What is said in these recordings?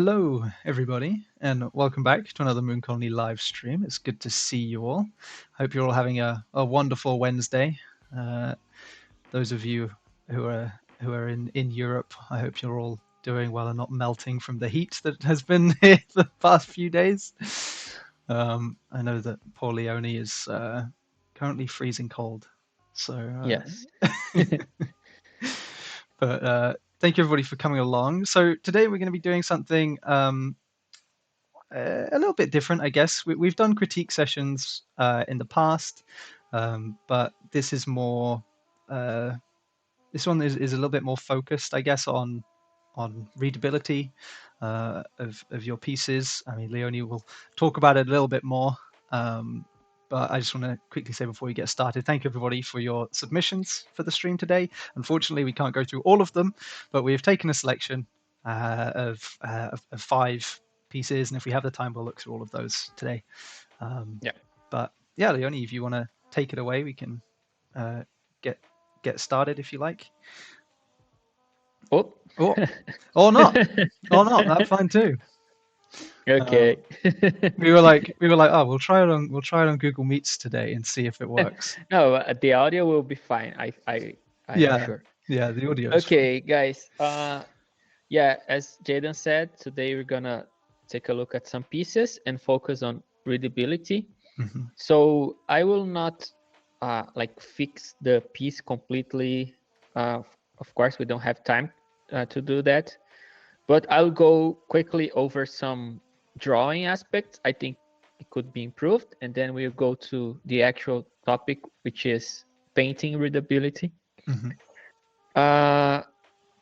Hello, everybody, and welcome back to another Moon Colony live stream. It's good to see you all. Hope you're all having a wonderful Wednesday. Those of you who are in Europe, I hope you're all doing well and not melting from the heat that has been here the past few days. I know that poor Leoni is currently freezing cold. So Yes. but thank you everybody for coming along. So today we're going to be doing something a little bit different, I guess. We've done critique sessions in the past, but this is more. This one is a little bit more focused, I guess, on readability of your pieces. I mean, Leonie will talk about it a little bit more. But I just want to quickly say before we get started, thank you everybody for your submissions for the stream today. Unfortunately, we can't go through all of them, but we have taken a selection of 5 pieces, and if we have the time, we'll look through all of those today. Yeah. But yeah, Leonie, if you want to take it away, we can get started if you like. Oh. Or not. Or not. That's fine too. Okay. We were like, oh, we'll try it on Google Meets today and see if it works. No, the audio will be fine. I'm sure. Yeah, the audio. Okay, guys. Yeah, as Jaden said, today we're gonna take a look at some pieces and focus on readability. Mm-hmm. So I will not like fix the piece completely. Of course, we don't have time to do that, but I'll go quickly over some drawing aspects I think it could be improved, and then we'll go to the actual topic, which is painting readability. Mm-hmm.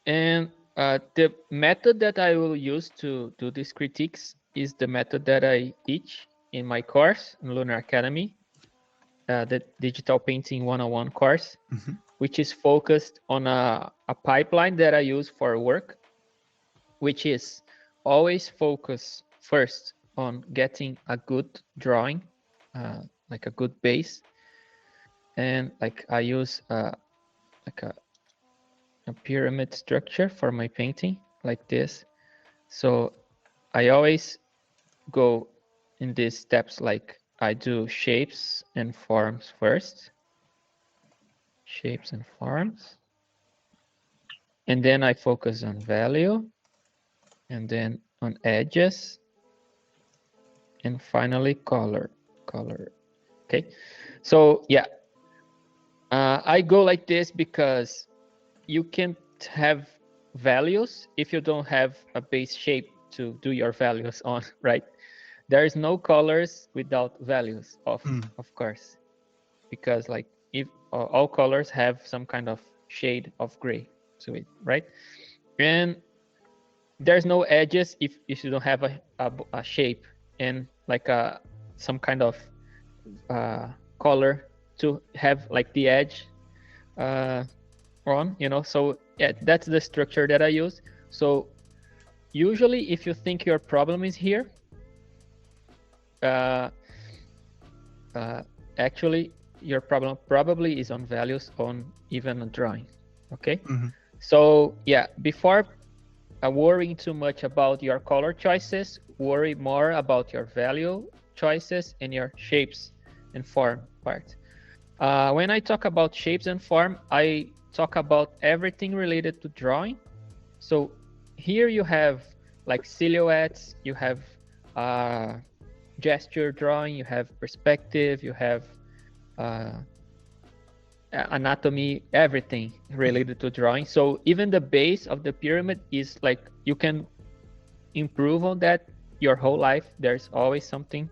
And the method that I will use to do these critiques is the method that I teach in my course in Lunar Academy, the Digital Painting 101 course, Mm-hmm. which is focused on a pipeline that I use for work, which is always focus first on getting a good drawing, like a good base. And like I use like a pyramid structure for my painting like this. So I always go in these steps, like I do shapes and forms first. Shapes and forms. And then I focus on value, and then on edges, and finally color. Okay, so yeah, I go like this because you can't have values if you don't have a base shape to do your values on, right? There is no colors without values, of course, because like if all colors have some kind of shade of gray to it, right? And there's no edges if you don't have a shape and like some kind of color to have like the edge on, you know. So yeah, that's the structure that I use. So usually if you think your problem is here, actually your problem probably is on values on even a drawing. Okay. Mm-hmm. So yeah, before worrying too much about your color choices, worry more about your value choices and your shapes and form part. When I talk about shapes and form, I talk about everything related to drawing. So here you have like silhouettes, you have gesture drawing, you have perspective, you have anatomy, everything related to drawing. So even the base of the pyramid is like, you can improve on that your whole life. There's always something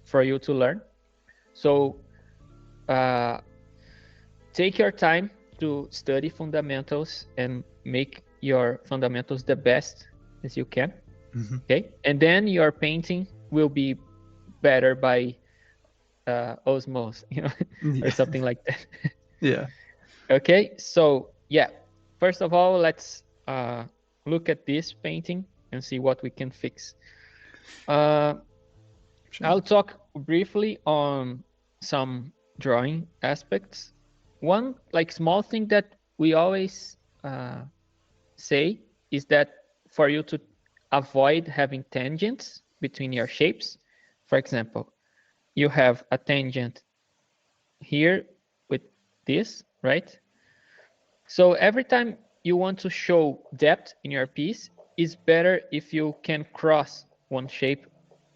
for you to learn. So take your time to study fundamentals and make your fundamentals the best as you can. Mm-hmm. Okay, and then your painting will be better by osmosis, you know, Yeah. or something like that. Yeah. Okay, so yeah, first of all, let's look at this painting and see what we can fix. Sure. I'll talk briefly on some drawing aspects. One like small thing that we always say is that for you to avoid having tangents between your shapes. For example, you have a tangent here with this, right? So every time you want to show depth in your piece, it's better if you can cross one shape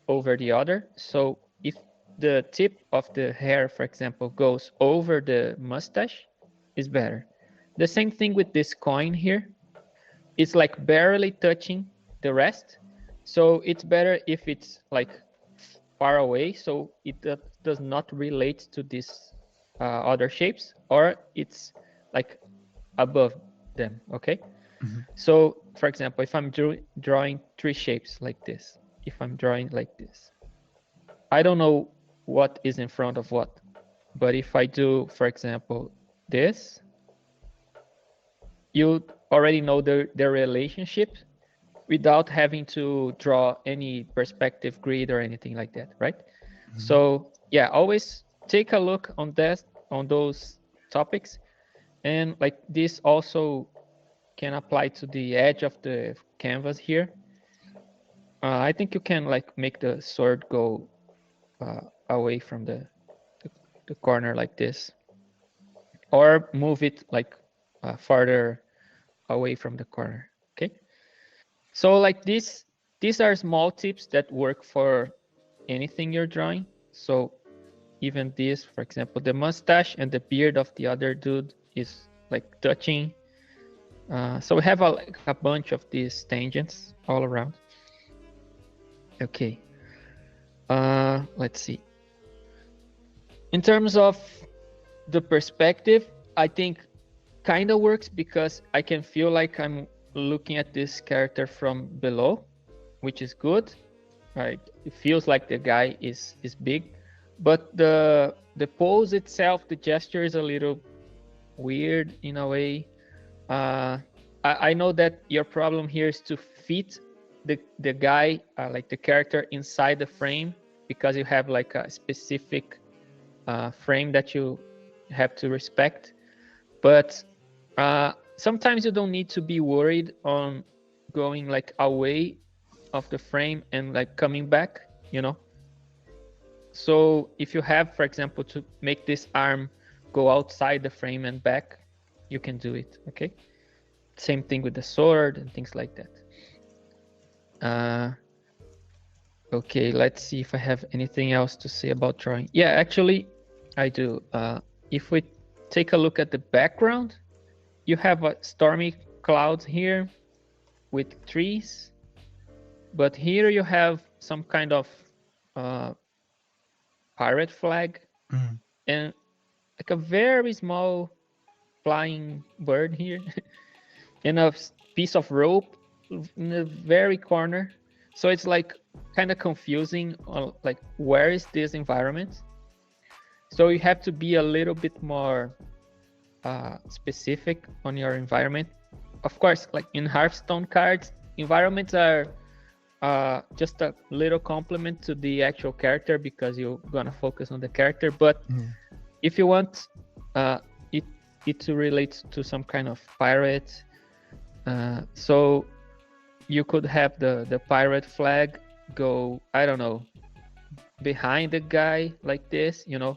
over the other. So if the tip of the hair, for example, goes over the mustache, is better. The same thing with this coin here. It's like barely touching the rest. So it's better if it's like far away, so it does not relate to these other shapes, or it's like above them, okay? Hmm. So, for example, if I'm drawing three shapes like this, if I'm drawing like this, I don't know what is in front of what. But if I do, for example, this, you already know the relationship without having to draw any perspective grid or anything like that, right? Hmm. So yeah, always take a look on that, on those topics. And like this also can apply to the edge of the canvas here. I think you can like make the sword go away from the corner like this, or move it like farther away from the corner, okay? So like this, these are small tips that work for anything you're drawing. So even this, for example, the mustache and the beard of the other dude is like touching. So we have like a bunch of these tangents all around. Okay. Let's see. In terms of the perspective, I think kind of works because I can feel like I'm looking at this character from below, which is good. Right? It feels like the guy is big, but the pose itself, the gesture is a little weird in a way. I know that your problem here is to fit the guy, like the character, inside the frame, because you have like a specific frame that you have to respect. But sometimes you don't need to be worried on going like away of the frame and like coming back, you know. So if you have, for example, to make this arm go outside the frame and back, you can do it, okay? Same thing with the sword and things like that. Okay, let's see if I have anything else to say about drawing. Yeah, actually, I do. If we take a look at the background, you have a stormy clouds here with trees, but here you have some kind of pirate flag Hmm. and like a very small flying bird here and a piece of rope in the very corner. So it's like kind of confusing on like where is this environment. So you have to be a little bit more specific on your environment. Of course, like in Hearthstone cards, environments are just a little complement to the actual character because you're gonna focus on the character. But if you want it to relate to some kind of pirate, so you could have the pirate flag go, I don't know, behind the guy like this, you know.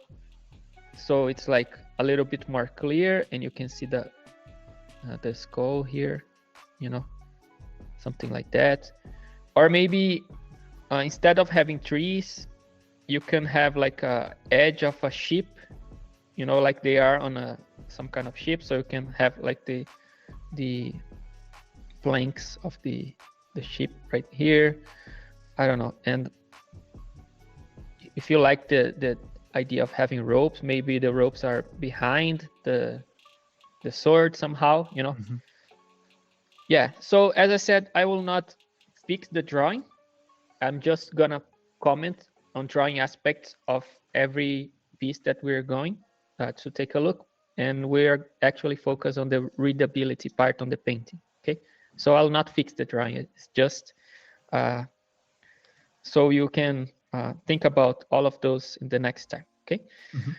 So it's like a little bit more clear, and you can see the skull here, you know, something like that. Or maybe instead of having trees, you can have like a edge of a ship, you know, like they are on some kind of ship. So you can have like the planks of the ship right here. I don't know. And if you like the idea of having ropes, maybe the ropes are behind the sword somehow, you know. Hmm. Yeah, so as I said, I will not fix the drawing. I'm just gonna comment on drawing aspects of every piece that we're going to take a look, and we're actually focused on the readability part on the painting, okay? So I'll not fix the drawing. It's just so you can think about all of those in the next time, okay? Hmm.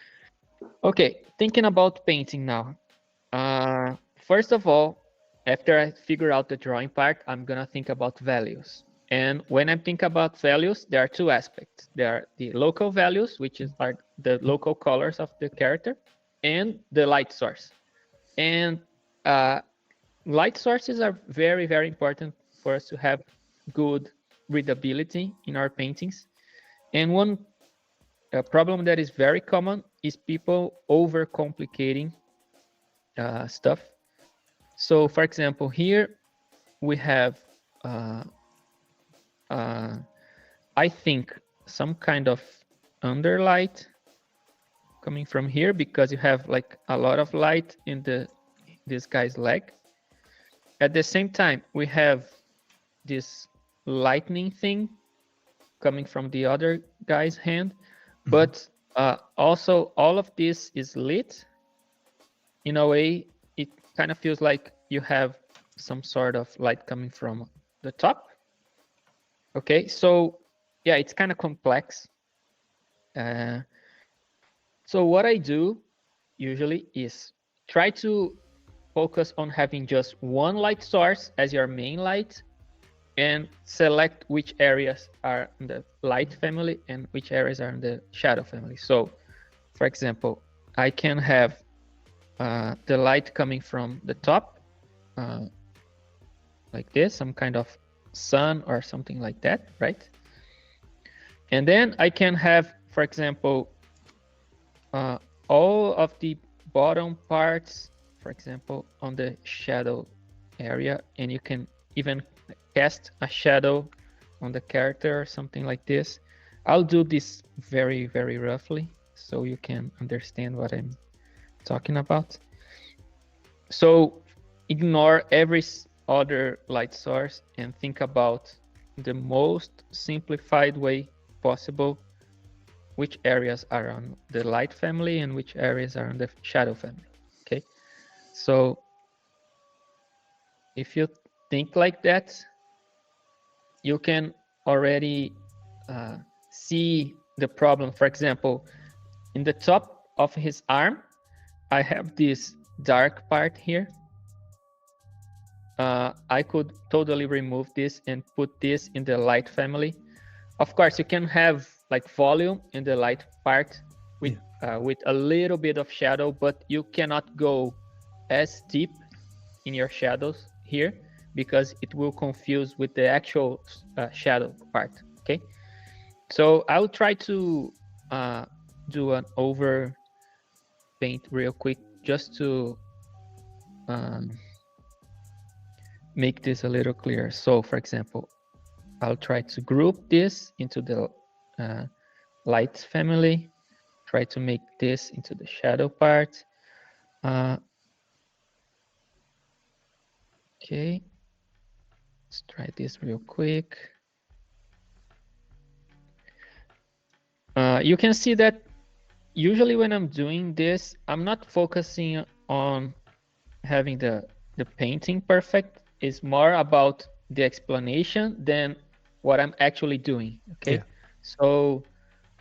Okay, thinking about painting now. First of all, after I figure out the drawing part, I'm gonna think about values. And when I think about values, there are two aspects. There are the local values, which are the local colors of the character, and the light source. And light sources are very, very important for us to have good readability in our paintings. And one problem that is very common is people overcomplicating stuff. So, for example, here we have, I think, some kind of underlight coming from here, because you have like a lot of light in this guy's leg. At the same time, we have this lightning thing coming from the other guy's hand, but also all of this is lit. In a way, it kind of feels like you have some sort of light coming from the top. Okay, so yeah, it's kind of complex. So what I do usually is try to focus on having just one light source as your main light, and select which areas are in the light family and which areas are in the shadow family. So, for example, I can have the light coming from the top, like this, some kind of sun or something like that, right? And then I can have, for example, all of the bottom parts, for example, on the shadow area, and you can even cast a shadow on the character or something like this. I'll do this very, very roughly so you can understand what I'm talking about. So ignore every other light source and think about the most simplified way possible, which areas are on the light family and which areas are on the shadow family. Okay, so if you think like that, you can already see the problem. For example, in the top of his arm, I have this dark part here. I could totally remove this and put this in the light family. Of course, you can have like volume in the light part with a little bit of shadow, but you cannot go as deep in your shadows here, because it will confuse with the actual shadow part. Okay, so I'll try to do an over paint real quick just to make this a little clearer. So for example, I'll try to group this into the light family, try to make this into the shadow part. Okay, let's try this real quick. You can see that usually when I'm doing this, I'm not focusing on having the painting perfect. It's more about the explanation than what I'm actually doing. Okay, so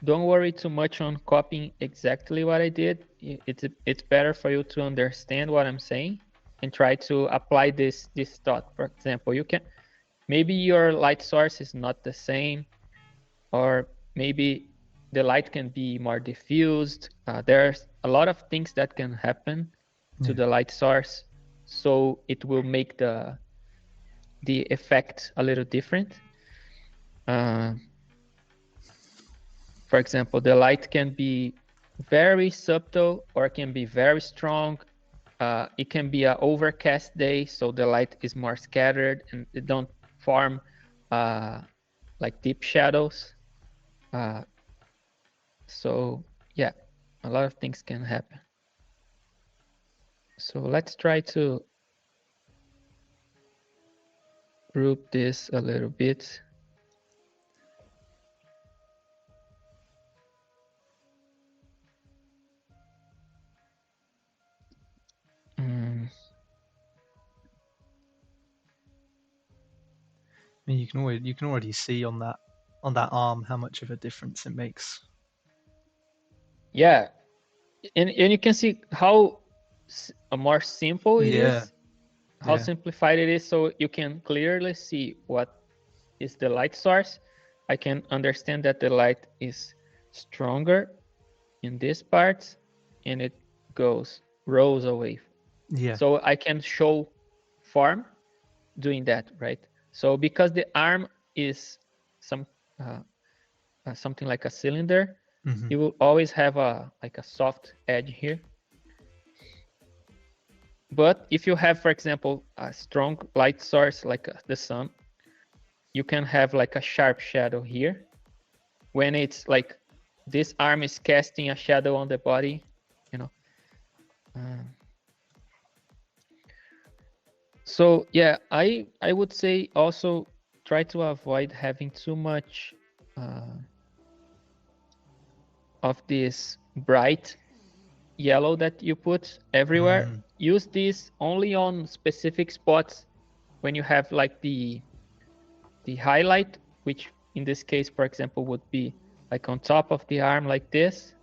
don't worry too much on copying exactly what I did. It's better for you to understand what I'm saying and try to apply this thought. For example, you can, maybe your light source is not the same, or maybe the light can be more diffused. There's a lot of things that can happen to the light source, so it will make the effect a little different. For example, the light can be very subtle or can be very strong. It can be an overcast day, so the light is more scattered and it don't form like deep shadows. So yeah, a lot of things can happen. So let's try to group this a little bit. I mean, you can already see on that arm how much of a difference it makes. Yeah, and you can see how more simple it is, how simplified it is, so you can clearly see what is the light source, I can understand that the light is stronger in this part and it rolls away. Yeah. So I can show form doing that, right? So because the arm is something like a cylinder, Mm-hmm. you will always have a soft edge here. But if you have, for example, a strong light source like the sun, you can have like a sharp shadow here. When it's like this arm is casting a shadow on the body, you know. So yeah, I would say also try to avoid having too much of this bright yellow that you put everywhere. Mm. Use this only on specific spots when you have like the highlight, which in this case, for example, would be like on top of the arm like this.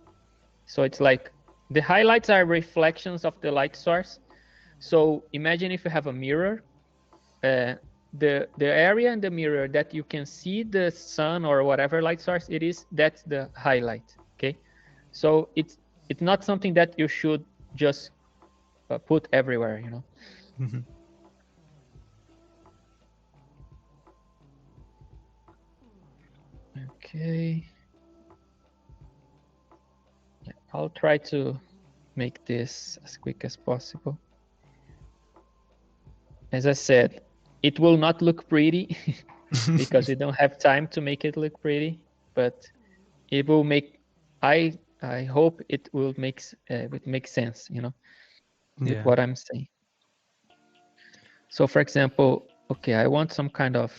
So it's like the highlights are reflections of the light source. So imagine if you have a mirror, the area in the mirror that you can see the sun or whatever light source it is, that's the highlight. Okay, so it's not something that you should just put everywhere, you know. Mm-hmm. Okay. Yeah, I'll try to make this as quick as possible. As I said, it will not look pretty because we don't have time to make it look pretty, but it will make, I hope it will make sense, you know, with what I'm saying. So for example, okay, I want some kind of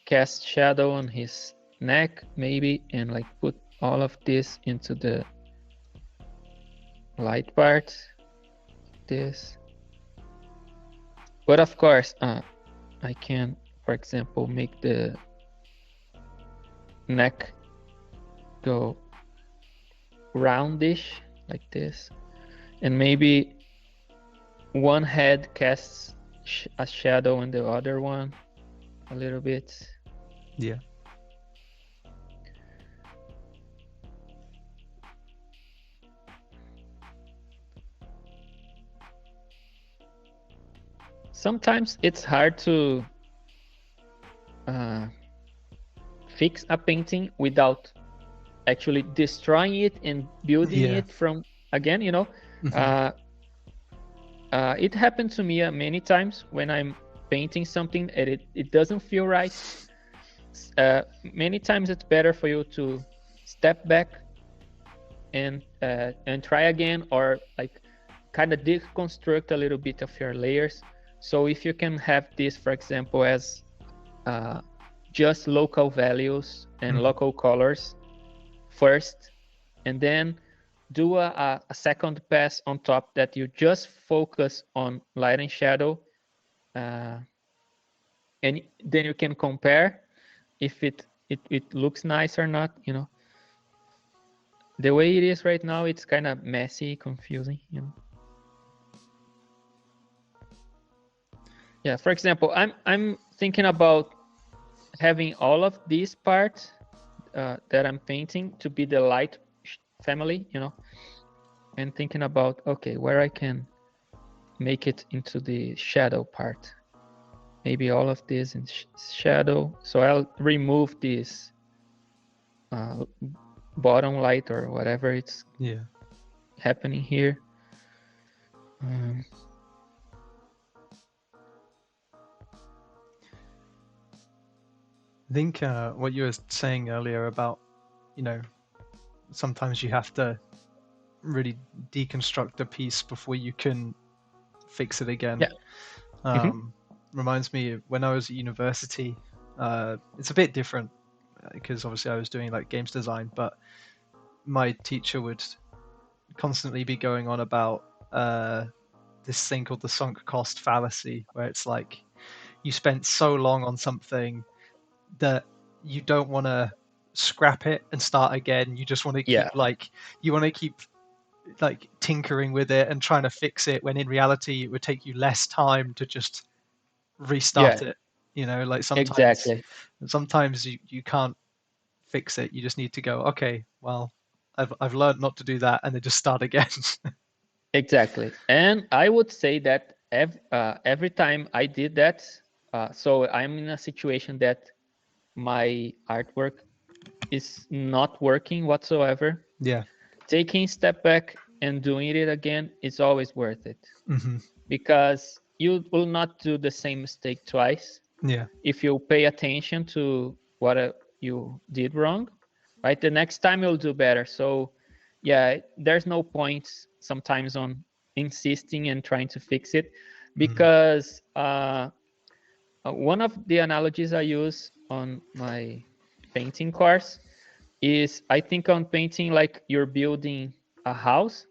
cast shadow on his neck maybe, and like put all of this into the light part, this. But of course, I can, for example, make the neck go roundish like this, and maybe one head casts a shadow on the other one a little bit. Yeah. Sometimes it's hard to fix a painting without actually destroying it and building it from again, you know. Mm-hmm. It happened to me many times when I'm painting something and it doesn't feel right. Many times it's better for you to step back and try again, or like kind of deconstruct a little bit of your layers. So if you can have this, for example, as just local values and local colors first, and then do a second pass on top that you just focus on light and shadow, and then you can compare if it looks nice or not, you know. The way it is right now, it's kind of messy, confusing, you know. Yeah, for example, I'm thinking about having all of these parts that I'm painting to be the light family, you know, and thinking about, okay, where I can make it into the shadow part. Maybe all of this in shadow. So I'll remove this bottom light or whatever it's happening here. I think what you were saying earlier about, you know, sometimes you have to really deconstruct a piece before you can fix it again. Yeah. Reminds me of when I was at university. It's a bit different because obviously I was doing like games design, but my teacher would constantly be going on about this thing called the sunk cost fallacy, where it's like you spent so long on something that you don't want to scrap it and start again. You just want to keep like tinkering with it and trying to fix it, when in reality it would take you less time to just restart it. You know, like Exactly. sometimes you can't fix it. You just need to go, okay, well, I've learned not to do that, and then just start again. Exactly. And I would say that every time I did that, so I'm in a situation that my artwork is not working whatsoever. Yeah. Taking a step back and doing it again is always worth it, Hmm. because you will not do the same mistake twice Yeah. if you pay attention to what you did wrong, right? The next time you'll do better. So yeah, there's no point sometimes on insisting and trying to fix it, Mm. because one of the analogies I use on my painting course is, I think on painting like you're building a house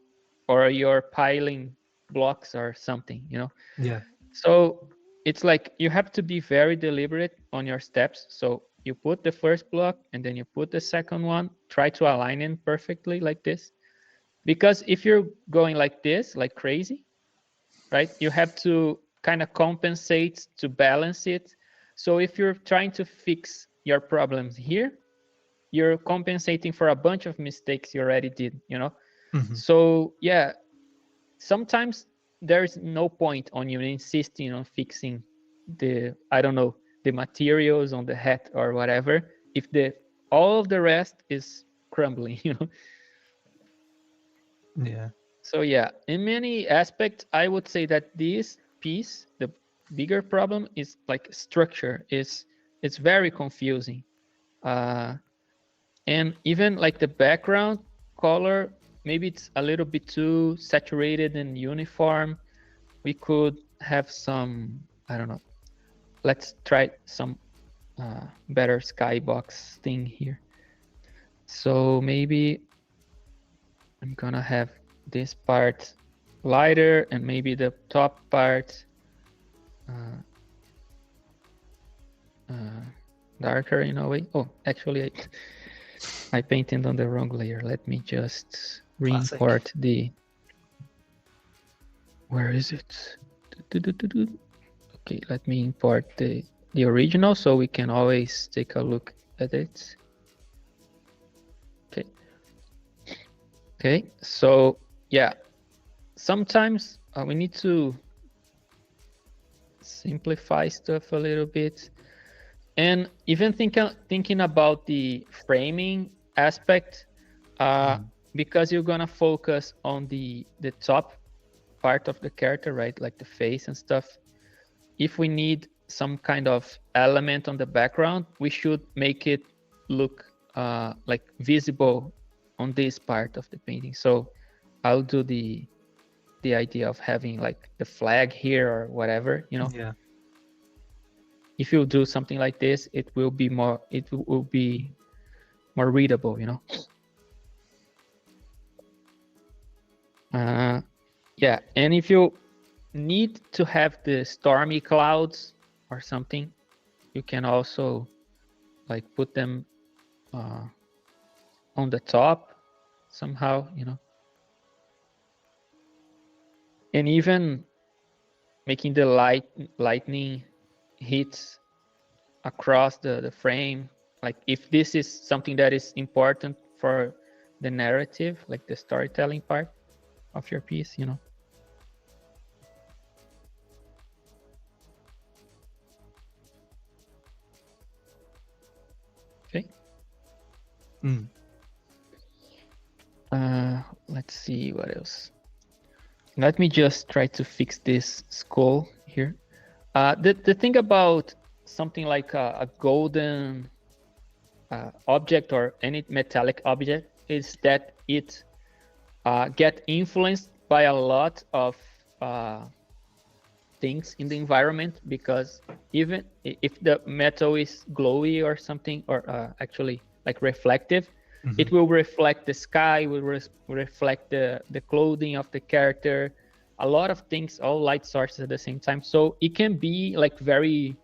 or you're piling blocks or something, you know. Yeah. So it's like you have to be very deliberate on your steps. So you put the first block and then you put the second one, try to align it perfectly like this. Because if you're going like this, like crazy, right, you have to kind of compensate to balance it. So if you're trying to fix your problems here, you're compensating for a bunch of mistakes you already did, you know. Hmm. So yeah, sometimes there's no point on you insisting on fixing the, I don't know, the materials on the hat or whatever, if the all of the rest is crumbling, you know. Yeah. So yeah, in many aspects I would say that this piece, the bigger problem is like structure, is it's very confusing. And even like the background color, maybe it's a little bit too saturated and uniform. We could have some, I don't know, let's try some better skybox thing here. So maybe I'm gonna have this part lighter and maybe the top part darker in a way. Oh, actually I painted on the wrong layer. Let me just Classic. re-import the, where is it? Okay, let me import the original so we can always take a look at it. Okay, so yeah, sometimes we need to simplify stuff a little bit, and even thinking about the framing aspect, because you're gonna focus on the top part of the character, right, like the face and stuff. If we need some kind of element on the background, we should make it look like visible on this part of the painting. So I'll do the idea of having like the flag here or whatever, you know. Yeah. If you do something like this, it will be more readable, you know. Yeah, and if you need to have the stormy clouds or something, you can also like put them on the top somehow, you know. And even making the lightning hits across the frame, like if this is something that is important for the narrative, like the storytelling part of your piece, you know. Okay. Let's see what else. Let me just try to fix this skull here. The thing about something like a golden object or any metallic object is that it get influenced by a lot of things in the environment, because even if the metal is glowy or something, or actually like reflective, it will reflect the sky, will reflect the clothing of the character, a lot of things, all light sources at the same time. So it can be like very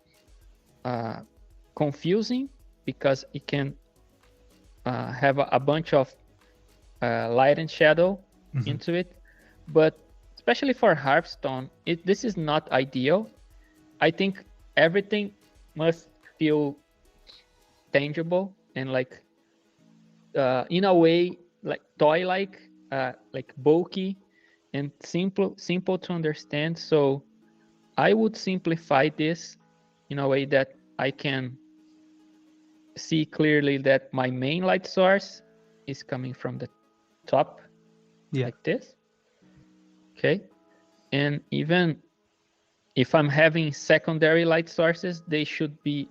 confusing, because it can have a bunch of light and shadow into it. But especially for Hearthstone, this is not ideal. I think everything must feel tangible and like in a way like toy-like, like bulky and simple to understand. So I would simplify this in a way that I can see clearly that my main light source is coming from the top, like this. Okay. And even if I'm having secondary light sources, they should be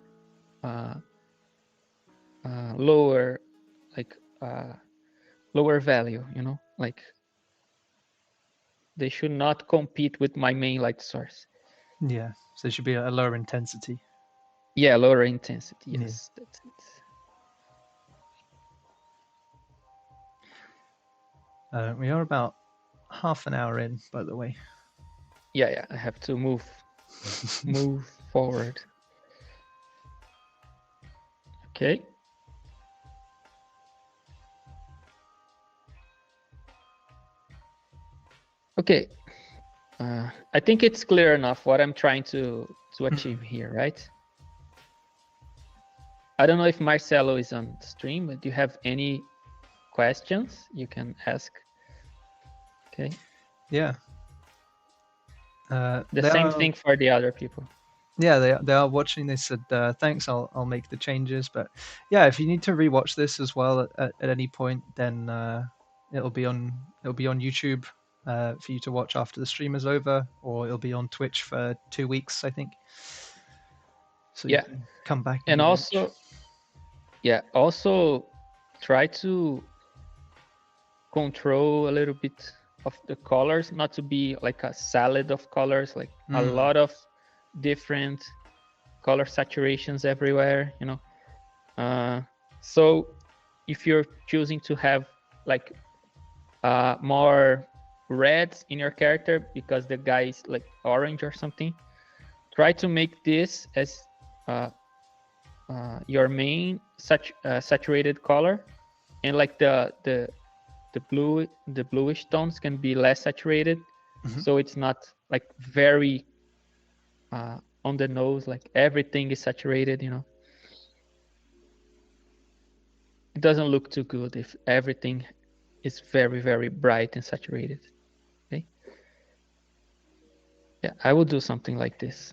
lower, like lower value, like they should not compete with my main light source. Yeah, so it should be a lower intensity. Yeah, lower intensity. Yes, that's it. We are about half an hour in, by the way. Yeah, I have to move forward. Okay. Okay. I think it's clear enough what I'm trying to achieve here, right? I don't know if Marcelo is on stream, but do you have any questions you can ask? Okay. Yeah. The same thing for the other people. Yeah, they are watching. They said thanks. I'll make the changes. But yeah, if you need to rewatch this as well at any point, then it'll be on YouTube for you to watch after the stream is over, or it'll be on Twitch for 2 weeks, I think. So you can come back and also try to control a little bit of the colors, not to be like a salad of colors, like a lot of different color saturations everywhere, so if you're choosing to have like more reds in your character because the guy is like orange or something, try to make this as your main saturated color, and like the bluish tones can be less saturated, so it's not like very on the nose, like everything is saturated. It doesn't look too good if everything is very, very bright and saturated. Okay. Yeah, I will do something like this.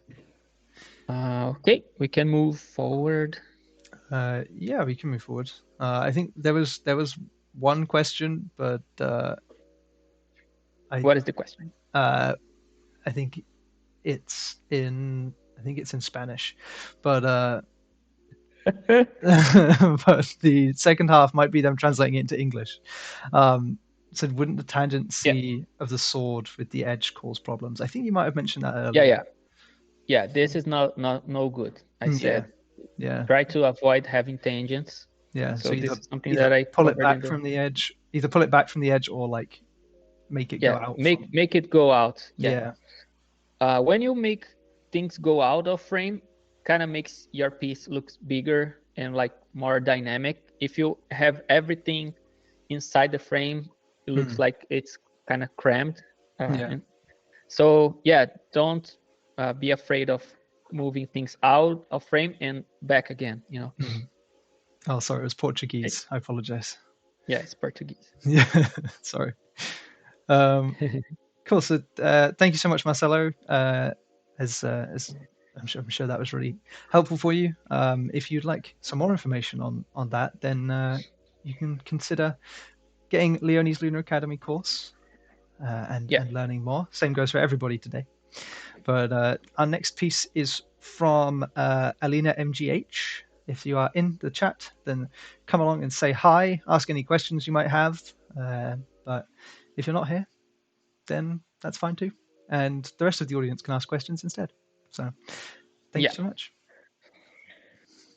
Okay, we can move forward. Yeah, we can move forward. I think there was one question, but what is the question? I think it's in Spanish, but but the second half might be them translating it into English. So wouldn't the tangency of the sword with the edge cause problems? I think you might have mentioned that earlier. Yeah. This is not no good. I said try to avoid having tangents. Yeah. So this is something that I pull it back from the edge. Either pull it back from the edge or like make it go out. Make it go out. Yeah. When you make things go out of frame, kind of makes your piece looks bigger and like more dynamic. If you have everything inside the frame, it looks like it's kind of crammed. So don't be afraid of moving things out of frame and back again. Oh, sorry, it was Portuguese. I apologize. Yeah, it's Portuguese. Yeah, sorry. Cool. So thank you so much, Marcelo. As I'm sure that was really helpful for you. If you'd like some more information on that, then you can consider getting Leoni's Lunar Academy course and learning more. Same goes for everybody today. But our next piece is from Alina MGH. If you are in the chat, then come along and say hi, ask any questions you might have. But if you're not here, then that's fine too. And the rest of the audience can ask questions instead. So thank you so much.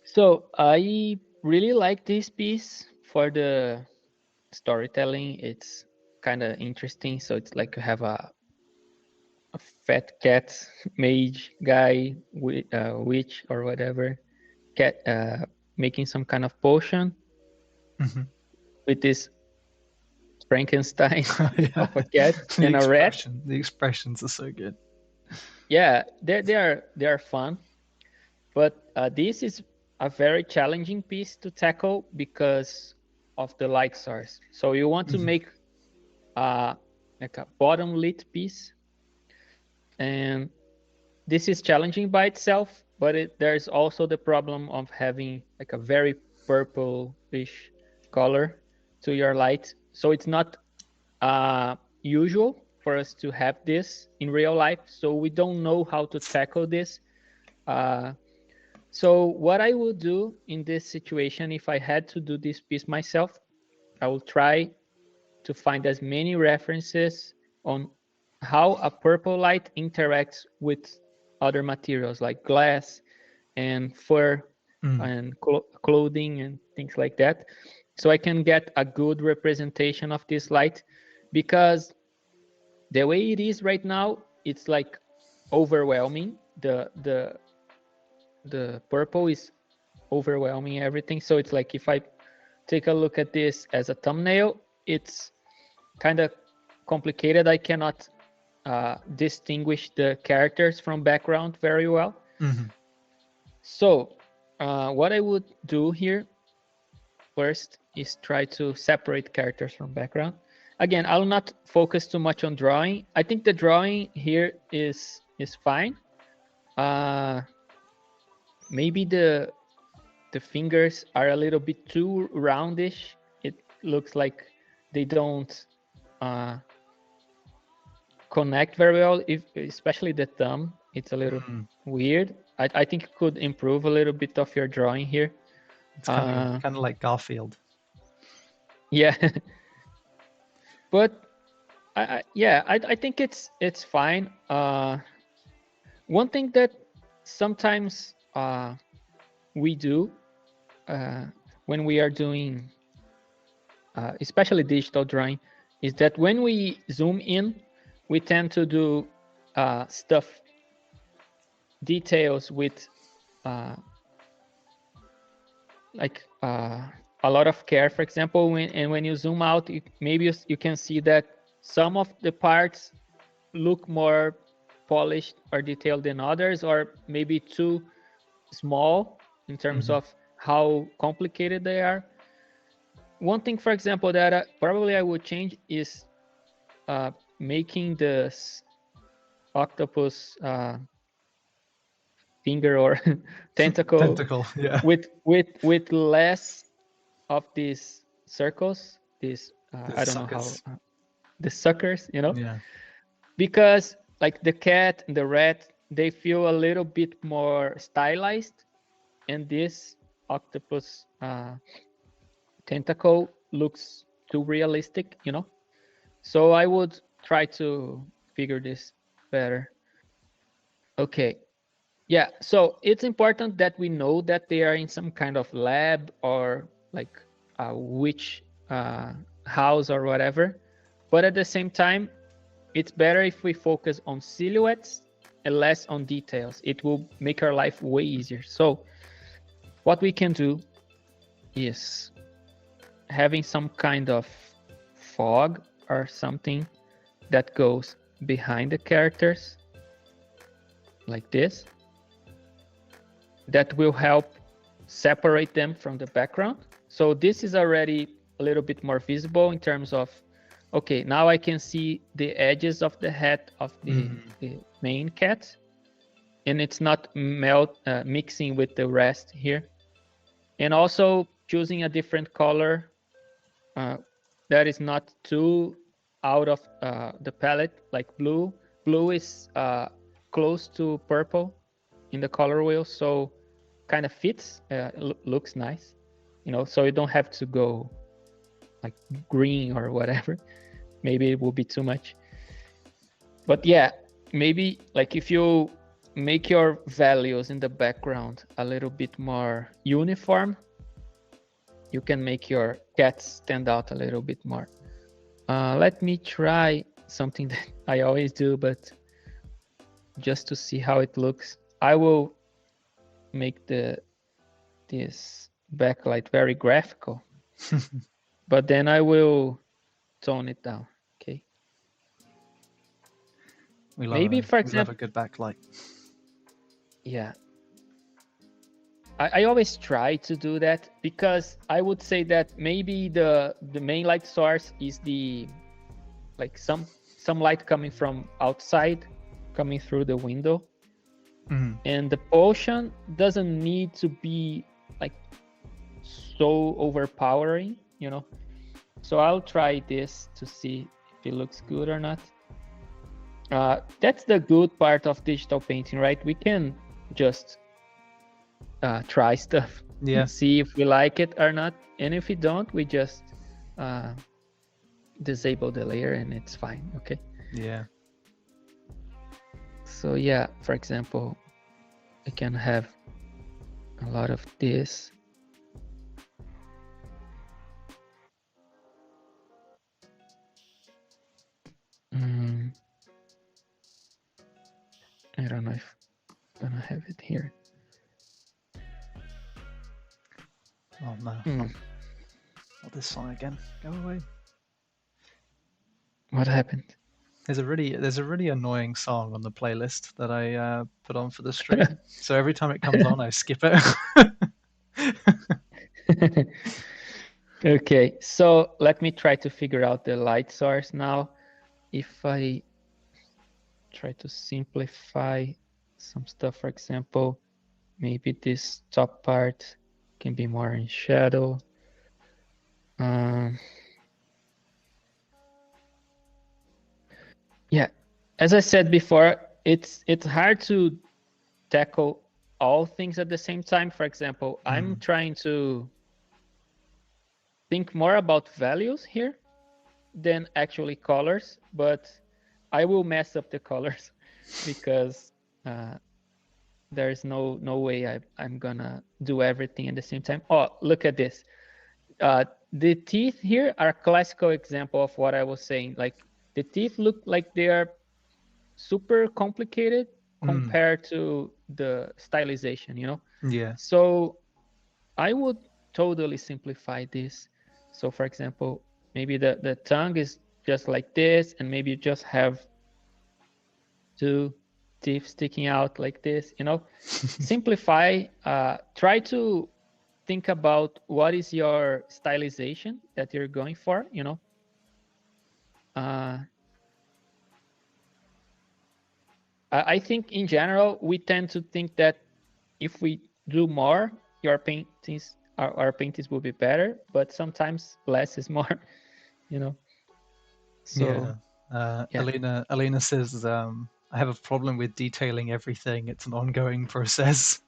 So I really like this piece for the storytelling. It's kind of interesting. So it's like you have a fat cat mage guy, witch or whatever, cat making some kind of potion with this Frankenstein of a cat and a rat. The expressions are so good. Yeah, they are fun, but this is a very challenging piece to tackle because of the light source. So you want to make like a bottom lit piece, and this is challenging by itself, but there's also the problem of having like a very purplish color to your light. So it's not usual for us to have this in real life, so we don't know how to tackle this. So what I would do in this situation, if I had to do this piece myself, I will try to find as many references on how a purple light interacts with other materials like glass and fur and clothing and things like that, so I can get a good representation of this light. Because the way it is right now, it's like overwhelming. The purple is overwhelming everything. So it's like, if I take a look at this as a thumbnail, it's kind of complicated. I cannot distinguish the characters from background very well. So what I would do here first is try to separate characters from background. Again, I'll not focus too much on drawing. I think the drawing here is fine. Maybe the fingers are a little bit too roundish. It looks like they don't connect very well, especially the thumb. It's a little weird. I think you could improve a little bit of your drawing here. It's kind of like Garfield. Yeah. But I think it's fine. One thing that sometimes we do when we are doing especially digital drawing is that when we zoom in, we tend to do details with like a lot of care. For example, when you zoom out, maybe you can see that some of the parts look more polished or detailed than others, or maybe too small in terms of how complicated they are. One thing, for example, that probably I would change is making this octopus finger or tentacle yeah. with less of these circles, these I don't suckers. know how the suckers, Yeah. because like the cat and the rat, they feel a little bit more stylized, and this octopus tentacle looks too realistic, so I would try to figure this better. Okay. Yeah, so it's important that we know that they are in some kind of lab or like a witch house or whatever. But at the same time, it's better if we focus on silhouettes and less on details. It will make our life way easier. So what we can do is having some kind of fog or something that goes behind the characters like this. That will help separate them from the background. So this is already a little bit more visible in terms of, okay, now I can see the edges of the head of the main cat, and it's not mixing with the rest here. And also choosing a different color that is not too out of the palette, like blue. Blue is close to purple in the color wheel, so kind of fits, looks nice, so you don't have to go like green or whatever. Maybe it will be too much. But yeah, maybe like if you make your values in the background a little bit more uniform, you can make your cats stand out a little bit more. Let me try something that I always do, but just to see how it looks. I will make this backlight very graphical, but then I will tone it down. Okay. For example, we love a good backlight. Yeah. I always try to do that, because I would say that maybe the main light source is the like some light coming from outside, coming through the window, and the potion doesn't need to be like so overpowering, you know. So I'll try this to see if it looks good or not. That's the good part of digital painting, right? We can just try stuff, see if we like it or not, and if we don't, we just disable the layer and it's fine. Okay. Yeah. So yeah, for example, I can have a lot of this. I don't know if I'm gonna have it here. Oh no. Not this song again. Go away. What happened? There's a really annoying song on the playlist that I put on for the stream. So every time it comes on, I skip it. Okay, so let me try to figure out the light source now. If I try to simplify some stuff, for example, maybe this top part can be more in shadow. Yeah, as I said before, it's hard to tackle all things at the same time. For example, I'm trying to think more about values here than actually colors, but I will mess up the colors because there's no way I'm gonna do everything at the same time. Oh, look at this. The teeth here are a classical example of what I was saying. Like the teeth look like they are super complicated compared to the stylization, you know? Yeah. So I would totally simplify this. So for example, maybe the tongue is just like this, and maybe you just have two teeth sticking out like this, you know? Simplify, try to think about what is your stylization that you're going for, you know? I think in general, we tend to think that if we do more, our paintings will be better, but sometimes less is more, you know? So, yeah. Alina says, I have a problem with detailing everything. It's an ongoing process.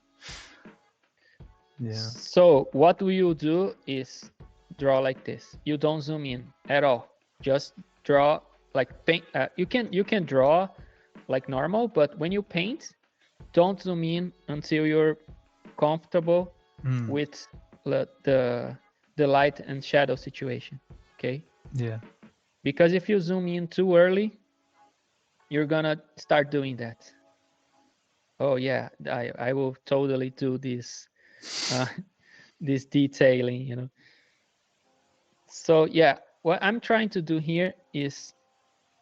Yeah. So what you do is draw like this. You don't zoom in at all. Just draw like paint. You can draw like normal, but when you paint, don't zoom in until you're comfortable with the light and shadow situation. Okay. Yeah. Because if you zoom in too early, you're gonna start doing that. Oh yeah, I will totally do this this detailing, you know. So yeah, what I'm trying to do here is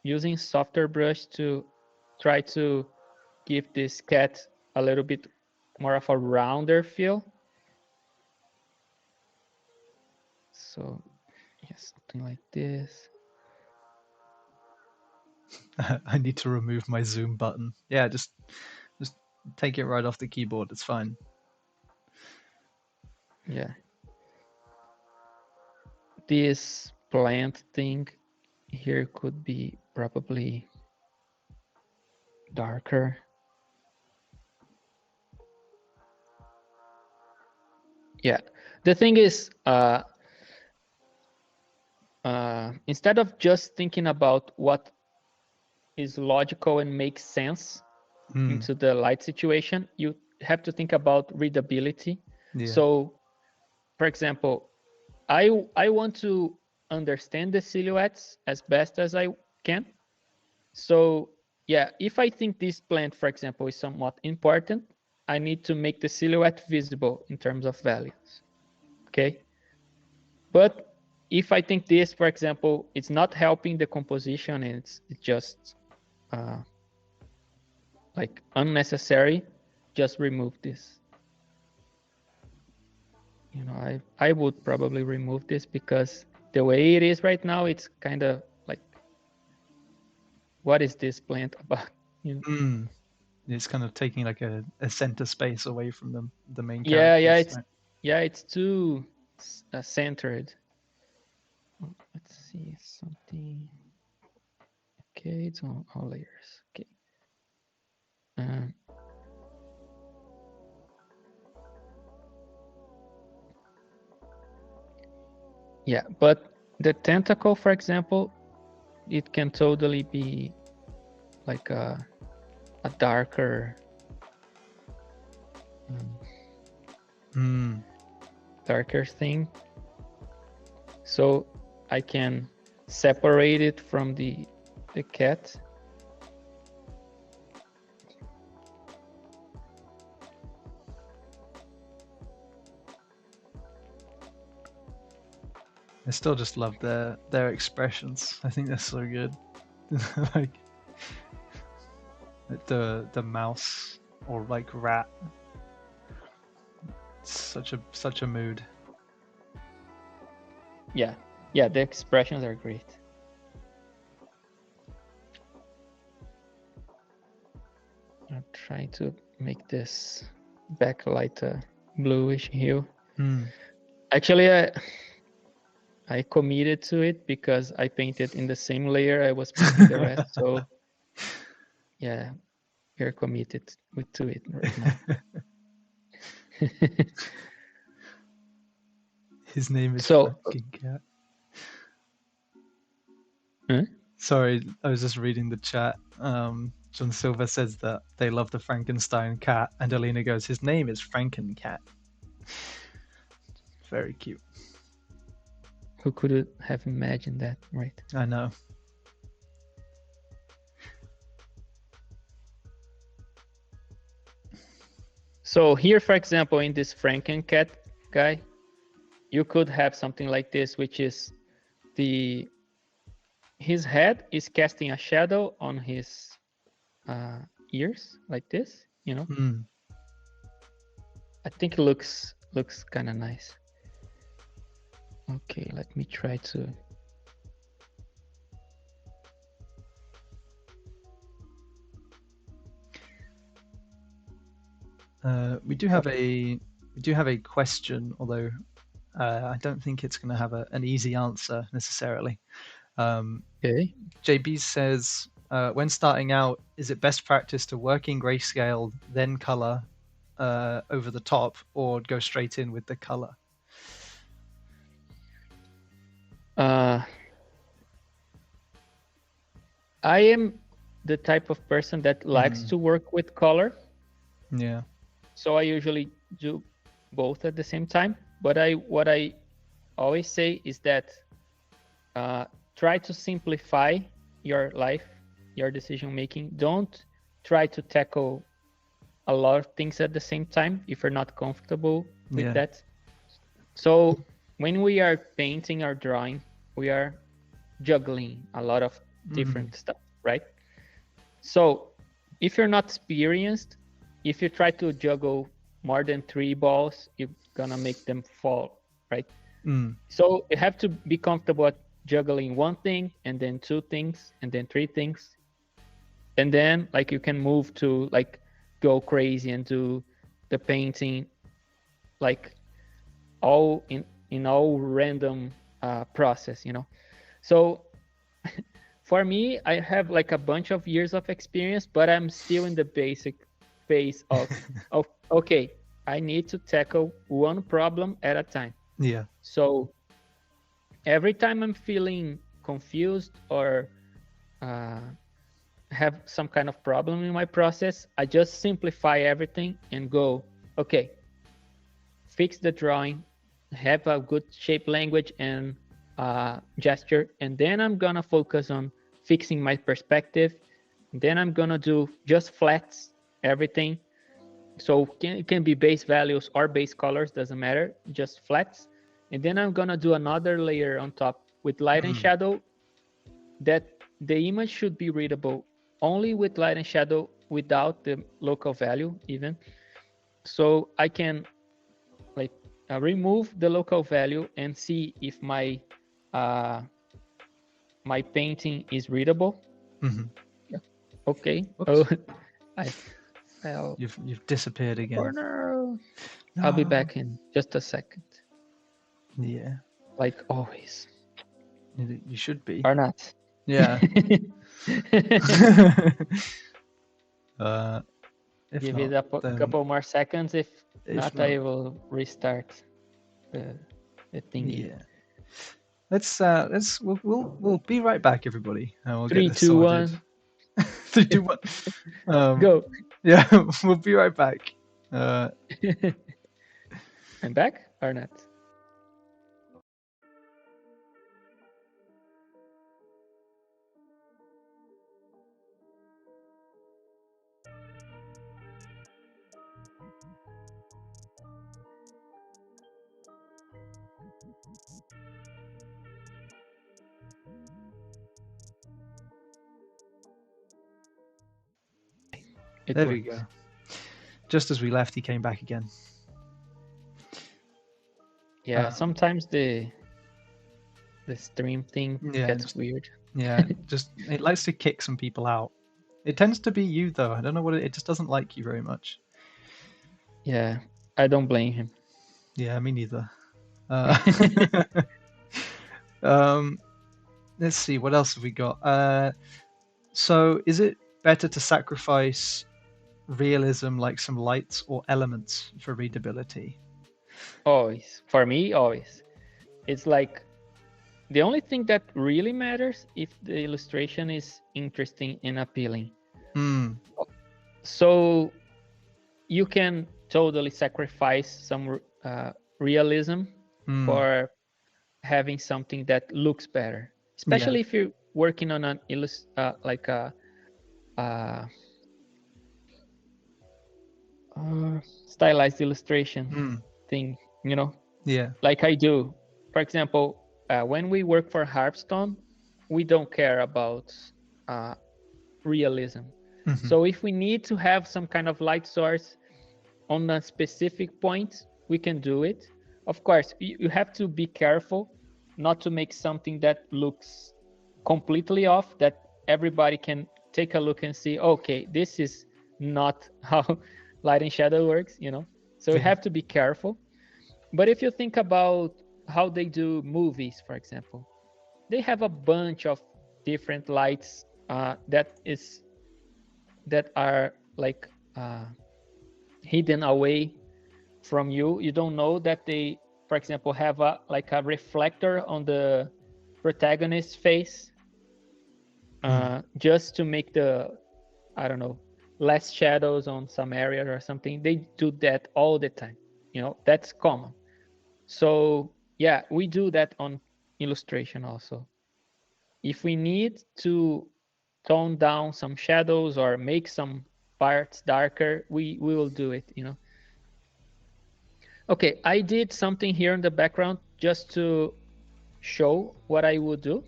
using softer brush to try to give this cat a little bit more of a rounder feel. So yeah, something like this. I need to remove my zoom button. Yeah, just take it right off the keyboard. It's fine. Yeah. This plant thing here could be probably darker. Yeah. The thing is, instead of just thinking about what is logical and makes sense into the light situation, you have to think about readability. Yeah. So, for example, I want to understand the silhouettes as best as I can. So yeah, if I think this plant, for example, is somewhat important, I need to make the silhouette visible in terms of values. Okay. But if I think this, for example, it's not helping the composition and it's just like unnecessary, just remove this. you know, I would probably remove this, because the way it is right now, it's kind of like, what is this plant about? You know? It's kind of taking like a center space away from the main Yeah, characters. Right? it's too centered. Let's see something. Okay, it's on all layers. Okay. Yeah, but the tentacle, for example, it can totally be like a darker, darker thing. So I can separate it from the cat. I still just love their expressions. I think they're so good. like the mouse or like rat. It's such a mood. Yeah, the expressions are great. I'm trying to make this backlight a bluish hue. Actually, I committed to it because I painted in the same layer I was painting the rest. So yeah, you're committed to it right now. His name is So, Franken Cat. huh? Sorry, I was just reading the chat. John Silver says that they love the Frankenstein cat, and Alina goes, his name is Frankencat. Very cute. Who could have imagined that, right? I know. So here, for example, in this Frankencat guy, you could have something like this, which is his head is casting a shadow on his ears, like this, you know. I think it looks kind of nice. Okay, let me try to. We do have a question, although I don't think it's going to have an easy answer necessarily. Okay. JB says, when starting out, is it best practice to work in grayscale, then color over the top, or go straight in with the color? I am the type of person that likes to work with color. Yeah. So I usually do both at the same time. But what I always say is that try to simplify your life, your decision making. Don't try to tackle a lot of things at the same time if you're not comfortable with that. So when we are painting or drawing, we are juggling a lot of different stuff, right? So if you're not experienced, if you try to juggle more than 3 balls, you're gonna make them fall, right? So you have to be comfortable at juggling one thing, and then 2 things, and then 3 things, and then like you can move to like go crazy and do the painting like all in all random process, you know. So for me, I have like a bunch of years of experience, but I'm still in the basic phase of okay, I need to tackle one problem at a time. Yeah. So every time I'm feeling confused or have some kind of problem in my process, I just simplify everything and go, okay, fix the drawing, have a good shape language and gesture, and then I'm gonna focus on fixing my perspective. Then I'm gonna do just flats, everything. So it can be base values or base colors, doesn't matter, just flats. And then I'm gonna do another layer on top with light and shadow, that the image should be readable only with light and shadow without the local value even. So I can like remove the local value and see if my my painting is readable. Yeah. Okay. Oops. Oh, I'll You've disappeared again. oh no. No. I'll be back in just a second. Yeah. Like always. You should be. Or not. Yeah. If Give not, it a then couple more seconds. If not, not, I will restart the thingy. yeah. We'll be right back, everybody, and we'll get 3, this 2, sorted. 1. 3, 2, 1. Go. Yeah, we'll be right back. I'm back or not? There we go. Just as we left, he came back again. Yeah, sometimes the stream thing gets weird. Yeah, just it likes to kick some people out. It tends to be you, though. I don't know what it just doesn't like you very much. Yeah, I don't blame him. Yeah, me neither. Let's see, what else have we got? So is it better to sacrifice realism, like some lights or elements, for readability? Always. For me, always. It's like the only thing that really matters if the illustration is interesting and appealing. So you can totally sacrifice some realism for having something that looks better, especially if you're working on an like a stylized illustration thing, you know? Yeah. Like I do. For example, when we work for Harpstone, we don't care about realism. So if we need to have some kind of light source on a specific point, we can do it. Of course, you have to be careful not to make something that looks completely off, that everybody can take a look and see, okay, this is not how light and shadow works, you know? So you have to be careful. But if you think about how they do movies, for example, they have a bunch of different lights that are like hidden away from you. You don't know that they, for example, have a reflector on the protagonist's face, just to make the, I don't know, less shadows on some area or something. They do that all the time. You know, that's common. So yeah, we do that on illustration also. If we need to tone down some shadows or make some parts darker, we will do it, you know. Okay, I did something here in the background just to show what I would do.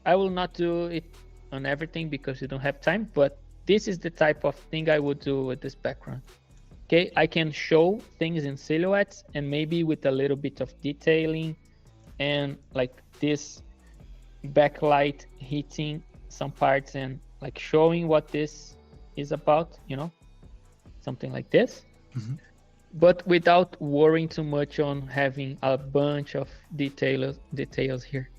I will not do it on everything because you don't have time, but this is the type of thing I would do with this background. Okay, I can show things in silhouettes and maybe with a little bit of detailing and like this backlight hitting some parts and like showing what this is about, you know, something like this. But without worrying too much on having a bunch of details here.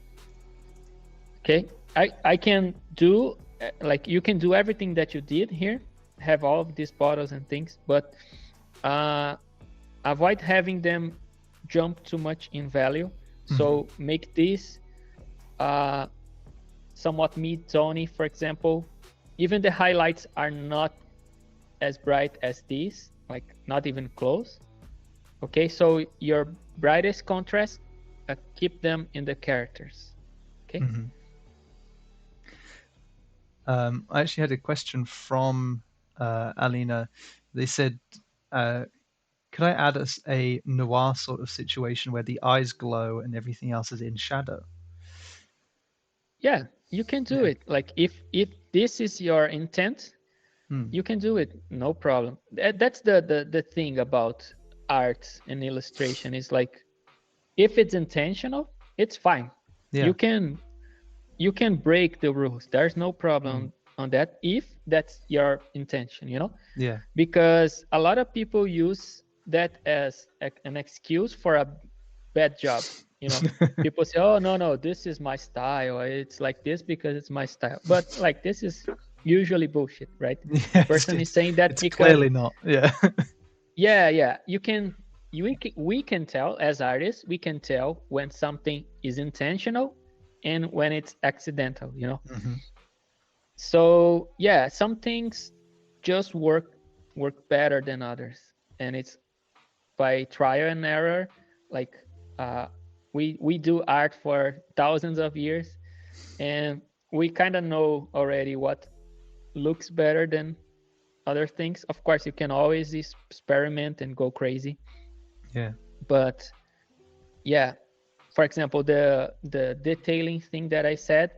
Okay, I can do, like, you can do everything that you did here, have all of these bottles and things, but avoid having them jump too much in value. So make this somewhat mid-tony, for example. Even the highlights are not as bright as these, like not even close. Okay, so your brightest contrast, keep them in the characters. Okay. I actually had a question from Alina. They said, could I add a noir sort of situation where the eyes glow and everything else is in shadow? Yeah, you can do it. Like if this is your intent, you can do it, no problem. That's the thing about art and illustration is like, if it's intentional, it's fine. Yeah. You can break the rules. There's no problem on that if that's your intention, you know? Yeah. Because a lot of people use that as an excuse for a bad job, you know? People say, oh, no, this is my style. It's like this because it's my style. But like, this is usually bullshit, right? Yeah, Person is saying that it's because clearly not. Yeah. yeah, we can tell as artists, we can tell when something is intentional and when it's accidental, you know? So yeah, some things just work better than others, and it's by trial and error. Like we do art for thousands of years, and we kind of know already what looks better than other things. Of course, you can always experiment and go crazy. Yeah. But yeah, for example, the detailing thing that I said,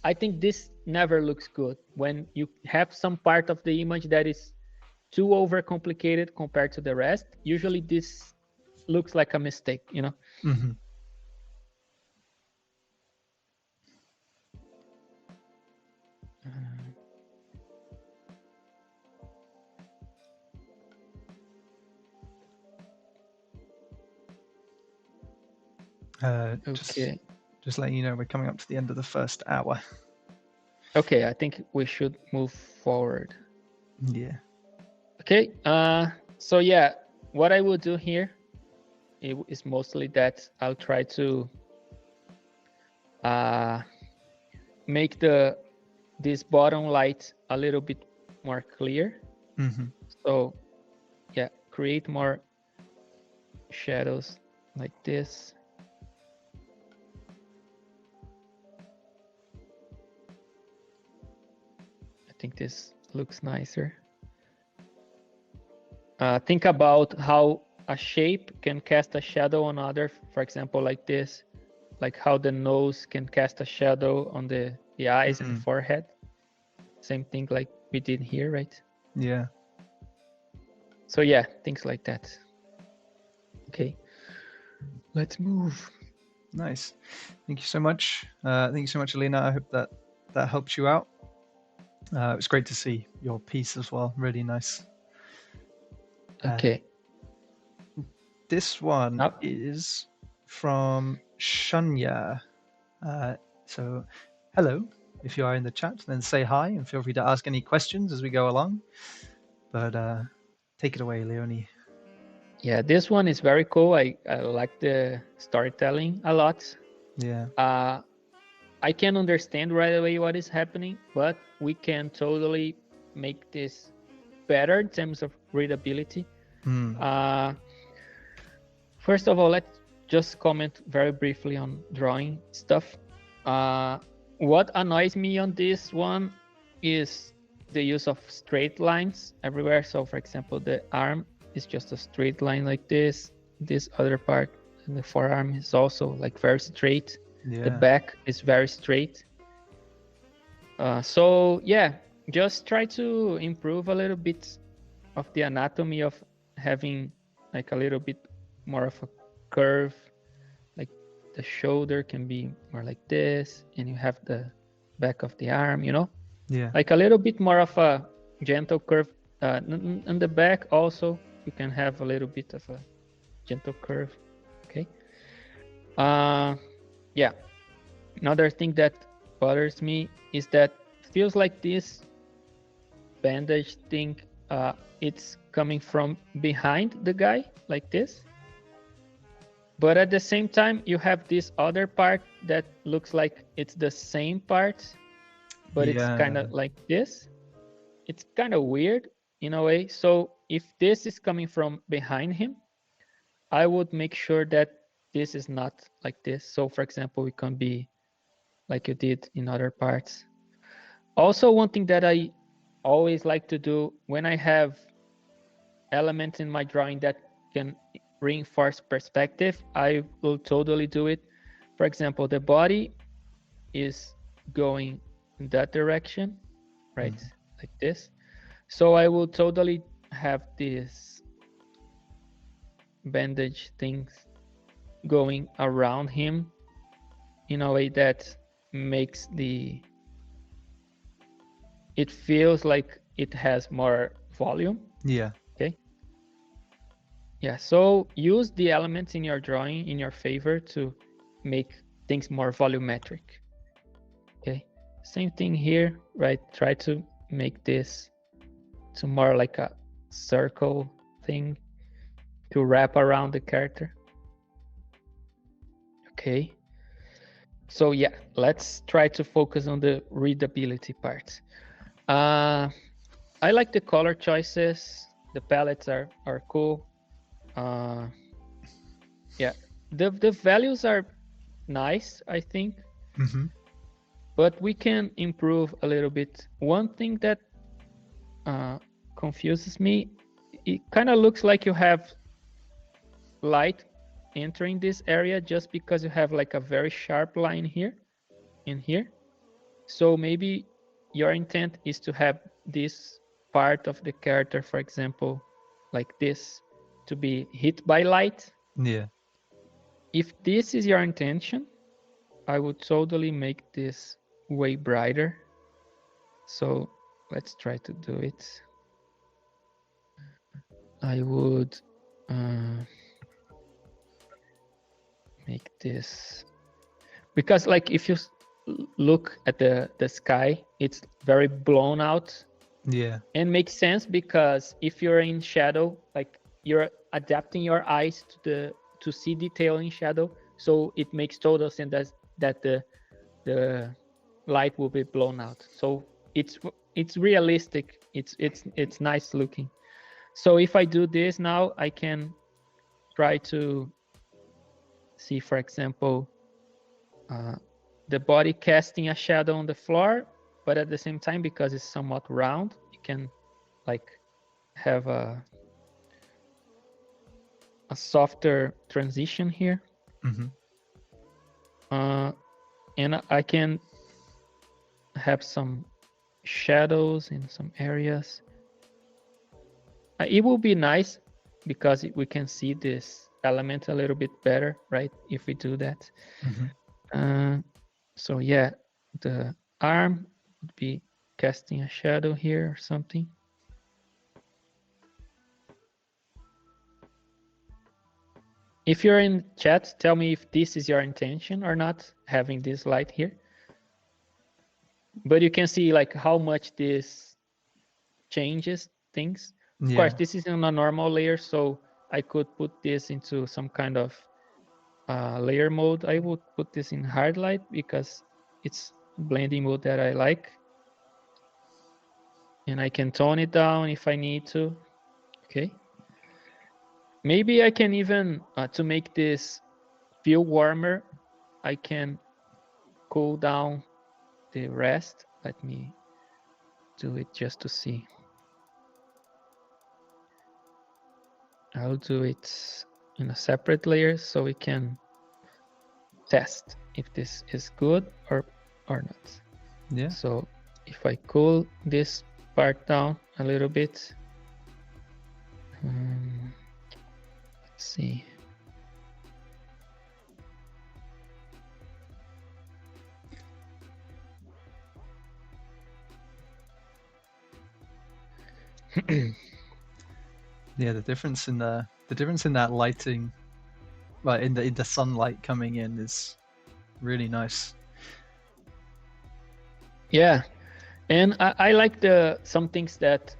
I think this never looks good when you have some part of the image that is too overcomplicated compared to the rest. Usually this looks like a mistake, you know? Okay. Just letting you know, we're coming up to the end of the first hour. Okay, I think we should move forward. Yeah. Okay. So yeah, what I will do here is mostly that I'll try to make this bottom light a little bit more clear. So yeah, create more shadows like this. I think this looks nicer. Think about how a shape can cast a shadow on other, for example, like this, like how the nose can cast a shadow on the eyes and the forehead. Same thing like we did here, right? Yeah. So yeah, things like that. Okay, let's move. Nice. Thank you so much. Thank you so much, Alina. I hope that helps you out. It was great to see your piece as well. Really nice. Okay. This one is from Shanya. So, hello. If you are in the chat, then say hi and feel free to ask any questions as we go along. But take it away, Leoni. Yeah, this one is very cool. I like the storytelling a lot. Yeah. I can understand right away what is happening, but we can totally make this better in terms of readability. First of all, let's just comment very briefly on drawing stuff. What annoys me on this one is the use of straight lines everywhere. So for example, the arm is just a straight line like this. This other part and the forearm is also like very straight. Yeah. The back is very straight. So yeah, just try to improve a little bit of the anatomy of having like a little bit more of a curve. Like the shoulder can be more like this, and you have the back of the arm, you know? Yeah. Like a little bit more of a gentle curve. On the back also, you can have a little bit of a gentle curve. Okay. Yeah. Another thing that bothers me is that feels like this bandage thing, it's coming from behind the guy like this. But at the same time, you have this other part that looks like it's the same part, but it's kind of like this. It's kind of weird in a way. So if this is coming from behind him, I would make sure that this is not like this. So for example, it can be like you did in other parts. Also, one thing that I always like to do when I have elements in my drawing that can reinforce perspective, I will totally do it. For example, the body is going in that direction, right? Like this. So I will totally have this bandage things going around him in a way that makes it feels like it has more volume. Yeah. Okay. Yeah, so use the elements in your drawing in your favor to make things more volumetric. Okay, same thing here, right? Try to make this to more like a circle thing to wrap around the character. Okay, so yeah, let's try to focus on the readability part. I like the color choices. The palettes are cool. Yeah, the values are nice, I think, but we can improve a little bit. One thing that confuses me, it kind of looks like you have light entering this area just because you have like a very sharp line here and here. So maybe your intent is to have this part of the character, for example, like this, to be hit by light. Yeah. If this is your intention, I would totally make this way brighter. So let's try to do it. I would make this, because like if you look at the sky, it's very blown out. Yeah. And makes sense because if you're in shadow, like you're adapting your eyes to see detail in shadow, so it makes total sense that the light will be blown out. So it's realistic. It's nice looking. So if I do this now, I can try to see, for example, the body casting a shadow on the floor, but at the same time, because it's somewhat round, you can like have a softer transition here. And I can have some shadows in some areas. It will be nice because we can see this element a little bit better, right? If we do that. So yeah, the arm would be casting a shadow here or something. If you're in chat, tell me if this is your intention or not, having this light here. But you can see like how much this changes things. Of course, this is in a normal layer, so I could put this into some kind of layer mode. I would put this in hard light because it's blending mode that I like. And I can tone it down if I need to. Okay. Maybe I can even, to make this feel warmer, I can cool down the rest. Let me do it just to see. I'll do it in a separate layer so we can test if this is good or not. Yeah. So if I cool this part down a little bit, let's see. Yeah, the difference in that lighting, right, in the sunlight coming in is really nice. Yeah, and I like some things that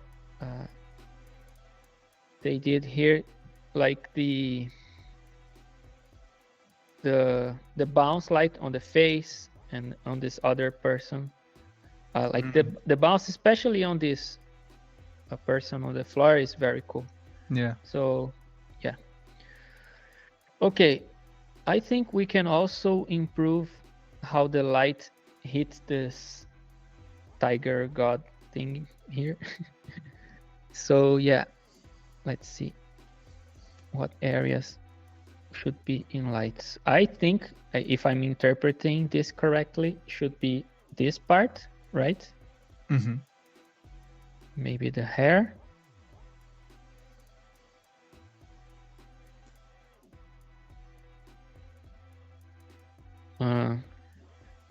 they did here, like the bounce light on the face and on this other person, like the bounce, especially on this person on the floor, is very cool. Yeah. So yeah. Okay, I think we can also improve how the light hits this tiger god thing here. So yeah, let's see what areas should be in lights. I think, if I'm interpreting this correctly, should be this part, right? Maybe the hair.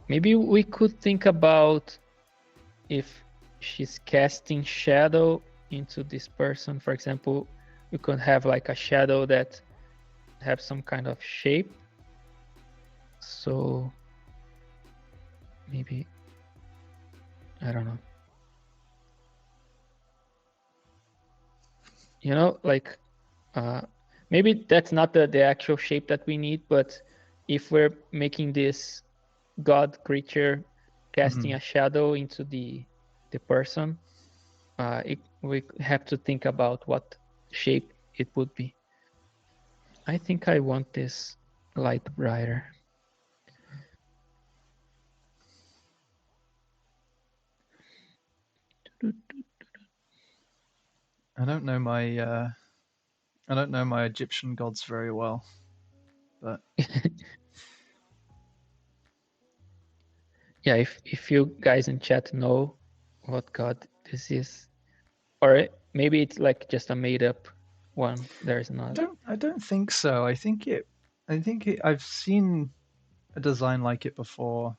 Maybe we could think about if she's casting shadow into this person. For example, we could have like a shadow that have some kind of shape. So maybe, I don't know. You know, like maybe that's not the actual shape that we need, but if we're making this god creature casting a shadow into the person, we have to think about what shape it would be. I think I want this light brighter. I don't know my Egyptian gods very well, but Yeah, if you guys in chat know what god this is, or maybe it's like just a made up one. There's not. I don't think so. I've seen a design like it before.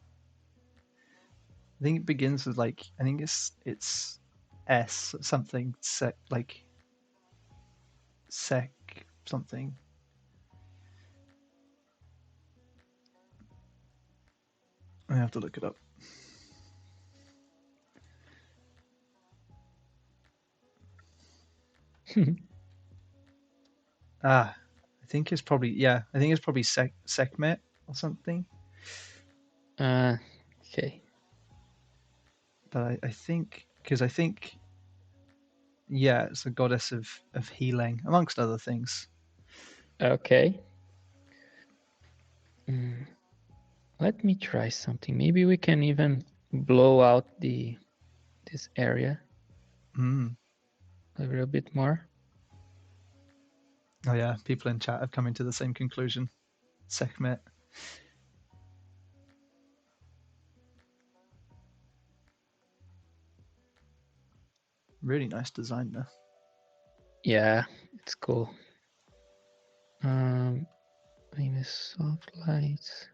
I think it begins with like I think it's S something sec like sec something. I have to look it up. I think it's probably Sekhmet or something. Okay. But I think yeah, it's a goddess of healing amongst other things. Okay. Let me try something. Maybe we can even blow out this area a little bit more. Oh yeah, people in chat have come into the same conclusion. Sekhmet. Really nice design though. Yeah, it's cool. Maybe soft lights.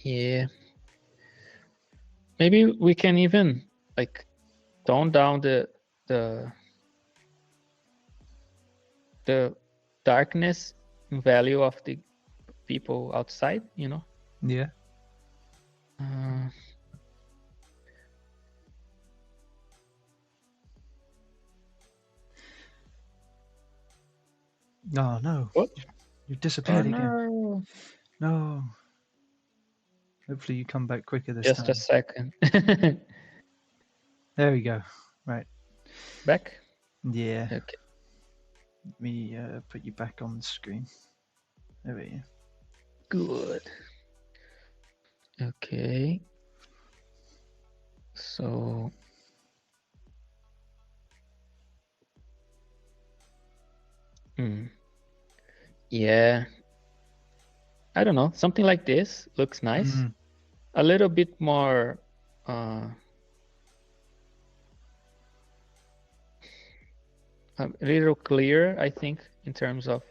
Yeah. Maybe we can even like tone down the darkness value of the people outside, you know? Yeah. Oh no. What? You've disappeared again. No. No. Hopefully you come back quicker this Just time. a second. There we go. Right. Back? Yeah. Okay. Let me put you back on the screen. There we go. Good. Okay. So yeah, I don't know, something like this looks nice. A little bit more a little clearer, I think, in terms of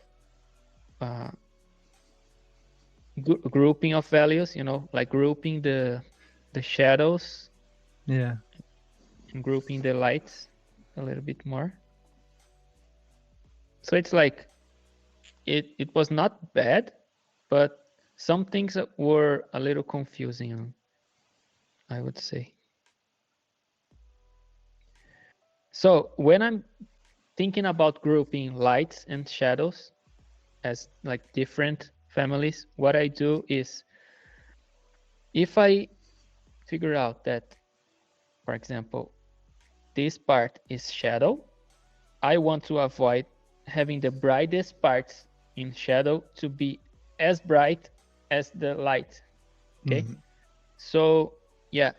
grouping of values, you know, like grouping the shadows, Yeah, and grouping the lights a little bit more. So it's like it was not bad, but some things were a little confusing, I would say. So when I'm thinking about grouping lights and shadows as like different families, what I do is, if I figure out that, for example, this part is shadow, I want to avoid having the brightest parts in shadow to be as bright as the light. Okay. So yeah,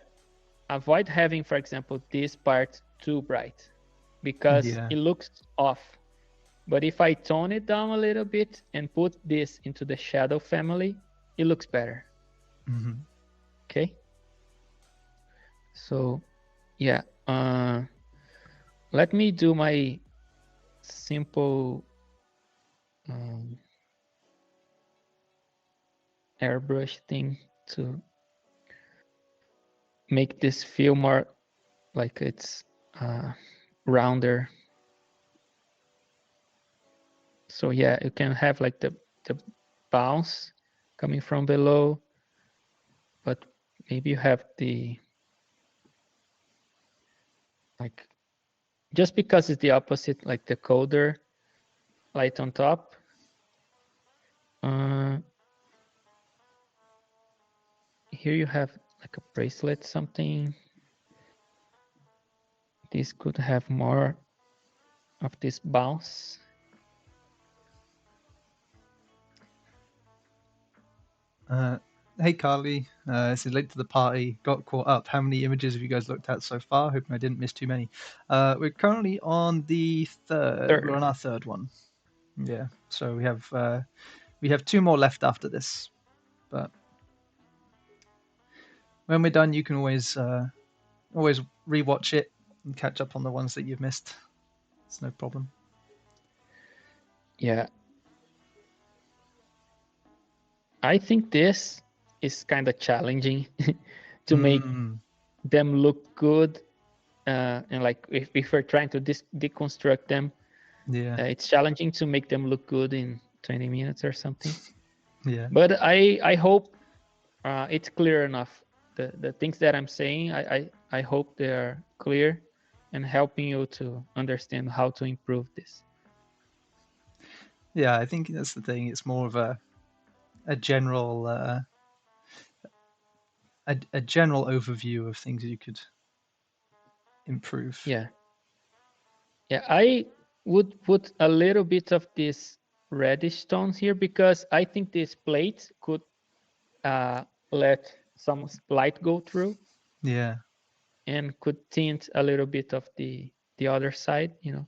avoid having, for example, this part too bright, because it looks off. But if I tone it down a little bit and put this into the shadow family, it looks better. Okay. So yeah, let me do my simple airbrush thing to make this feel more like it's rounder. So yeah, you can have like the bounce coming from below, but maybe you have the, like, just because it's the opposite, like the colder light on top. Here you have like a bracelet, something. This could have more of this bounce. Hey Carly, this is late to the party. Got caught up. How many images have you guys looked at so far? Hoping I didn't miss too many. We're currently on the third. We're on our third one. Yeah, so we have 2 more left after this. But when we're done, you can always rewatch it and catch up on the ones that you've missed. It's no problem. Yeah. I think this is kind of challenging to make them look good. And like if we're trying to deconstruct them, it's challenging to make them look good in 20 minutes or something. Yeah. But I hope it's clear enough. The things that I'm saying, I hope they are clear and helping you to understand how to improve this. Yeah, I think that's the thing. It's more of a general a general overview of things you could improve. Yeah. Yeah, I would put a little bit of this reddish tones here because I think this plate could let some light go through. Yeah. And could tint a little bit of the other side, you know.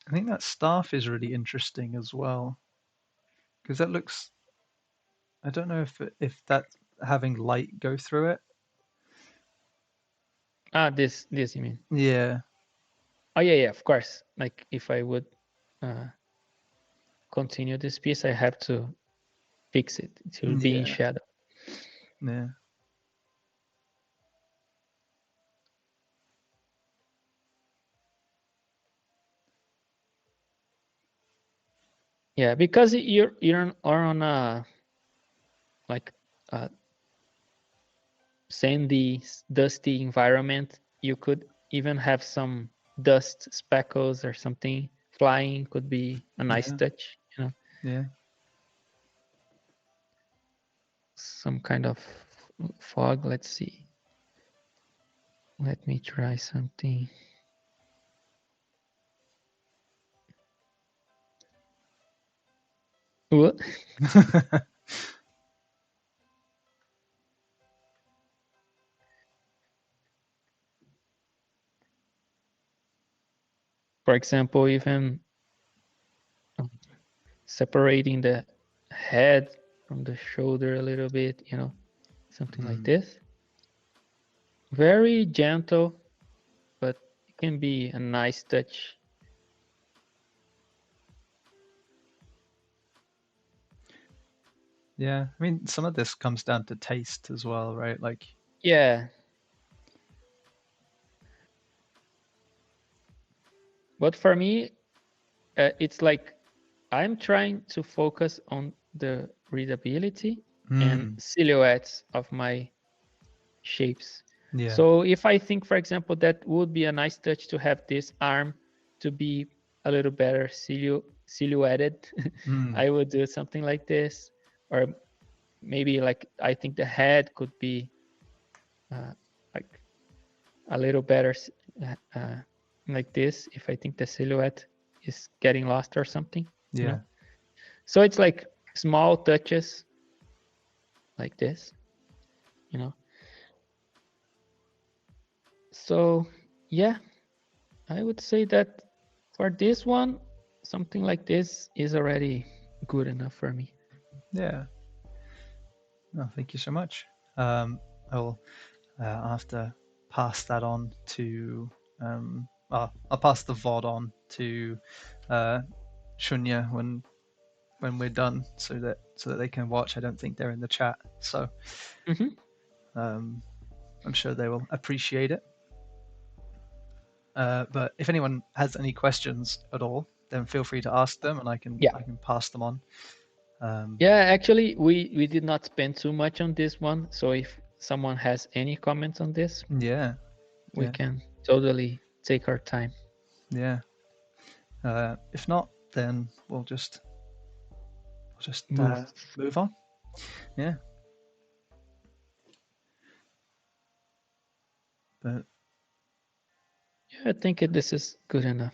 I think that staff is really interesting as well, because that looks. I don't know if that's having light go through it. This you mean? Yeah. Oh yeah, of course. Like if I would continue this piece, I have to fix it. It will be in shadow. Yeah. Yeah, because you're on a like a sandy, dusty environment. You could even have some dust speckles or something flying. Could be a nice touch, you know. Yeah. Some kind of fog. Let's see. Let me try something. What? For example, even separating the head from the shoulder a little bit, you know, something like this. Very gentle, but it can be a nice touch. Yeah, I mean, some of this comes down to taste as well, right? Like, yeah. But for me, it's like I'm trying to focus on the readability and silhouettes of my shapes. Yeah. So if I think, for example, that would be a nice touch to have this arm to be a little better silhouetted, I would do something like this. Or maybe like I think the head could be like a little better like this if I think the silhouette is getting lost or something. Yeah. You know? So it's like small touches like this, you know. So yeah, I would say that for this one, something like this is already good enough for me. Yeah. No, thank you so much. I'll have to pass that on to. I'll pass the VOD on to Shunya when we're done, so that they can watch. I don't think they're in the chat, so I'm sure they will appreciate it. But if anyone has any questions at all, then feel free to ask them, and I can pass them on. Yeah, actually, we did not spend too much on this one. So if someone has any comments on this, we can totally take our time. Yeah. If not, then we'll just move on. Yeah. But yeah, I think this is good enough.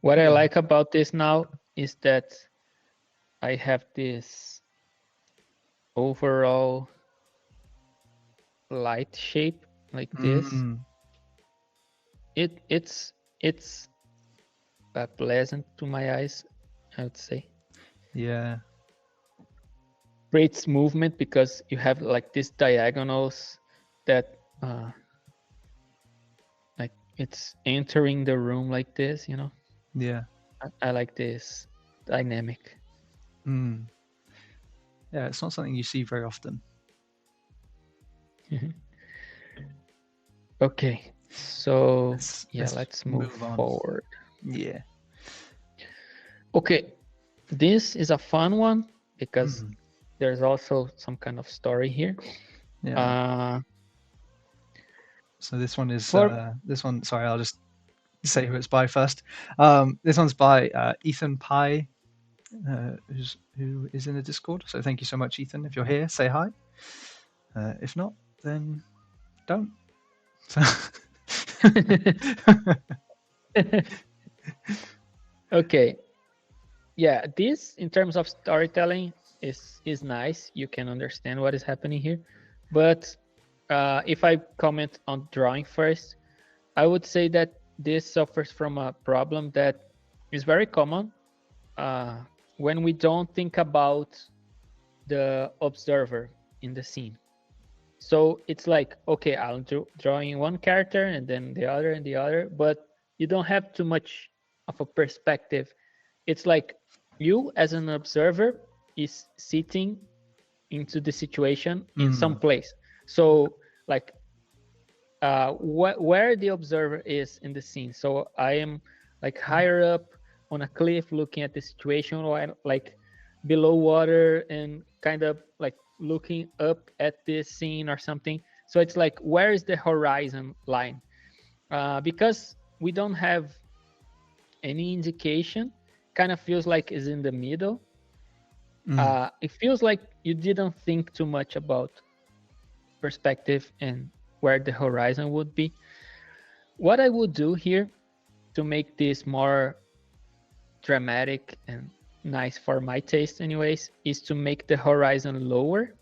What I like about this now is that I have this overall light shape like this. It's pleasant to my eyes, I would say. Yeah. Creates movement because you have like these diagonals that like it's entering the room like this, you know. Yeah. I like this dynamic. Yeah, it's not something you see very often. Okay, so let's move forward. Yeah. Okay, this is a fun one because there's also some kind of story here. Yeah. So this one is sorry, I'll just say who it's by first. This one's by Ethan Pye, who is in the Discord. So thank you so much, Ethan. If you're here, say hi. If not, then don't. Okay. Yeah, this in terms of storytelling is nice. You can understand what is happening here. But if I comment on drawing first, I would say that this suffers from a problem that is very common when we don't think about the observer in the scene. So it's like, okay, I'll drawing one character and then the other and the other, but you don't have too much of a perspective. It's like you as an observer is sitting into the situation in some place. So like where the observer is in the scene. So I am like higher up on a cliff looking at the situation, or I'm like below water and kind of like looking up at this scene or something. So it's like, where is the horizon line? Because we don't have any indication, kind of feels like it's in the middle. It feels like you didn't think too much about perspective and where the horizon would be. What I would do here to make this more dramatic and nice for my taste anyways is to make the horizon lower.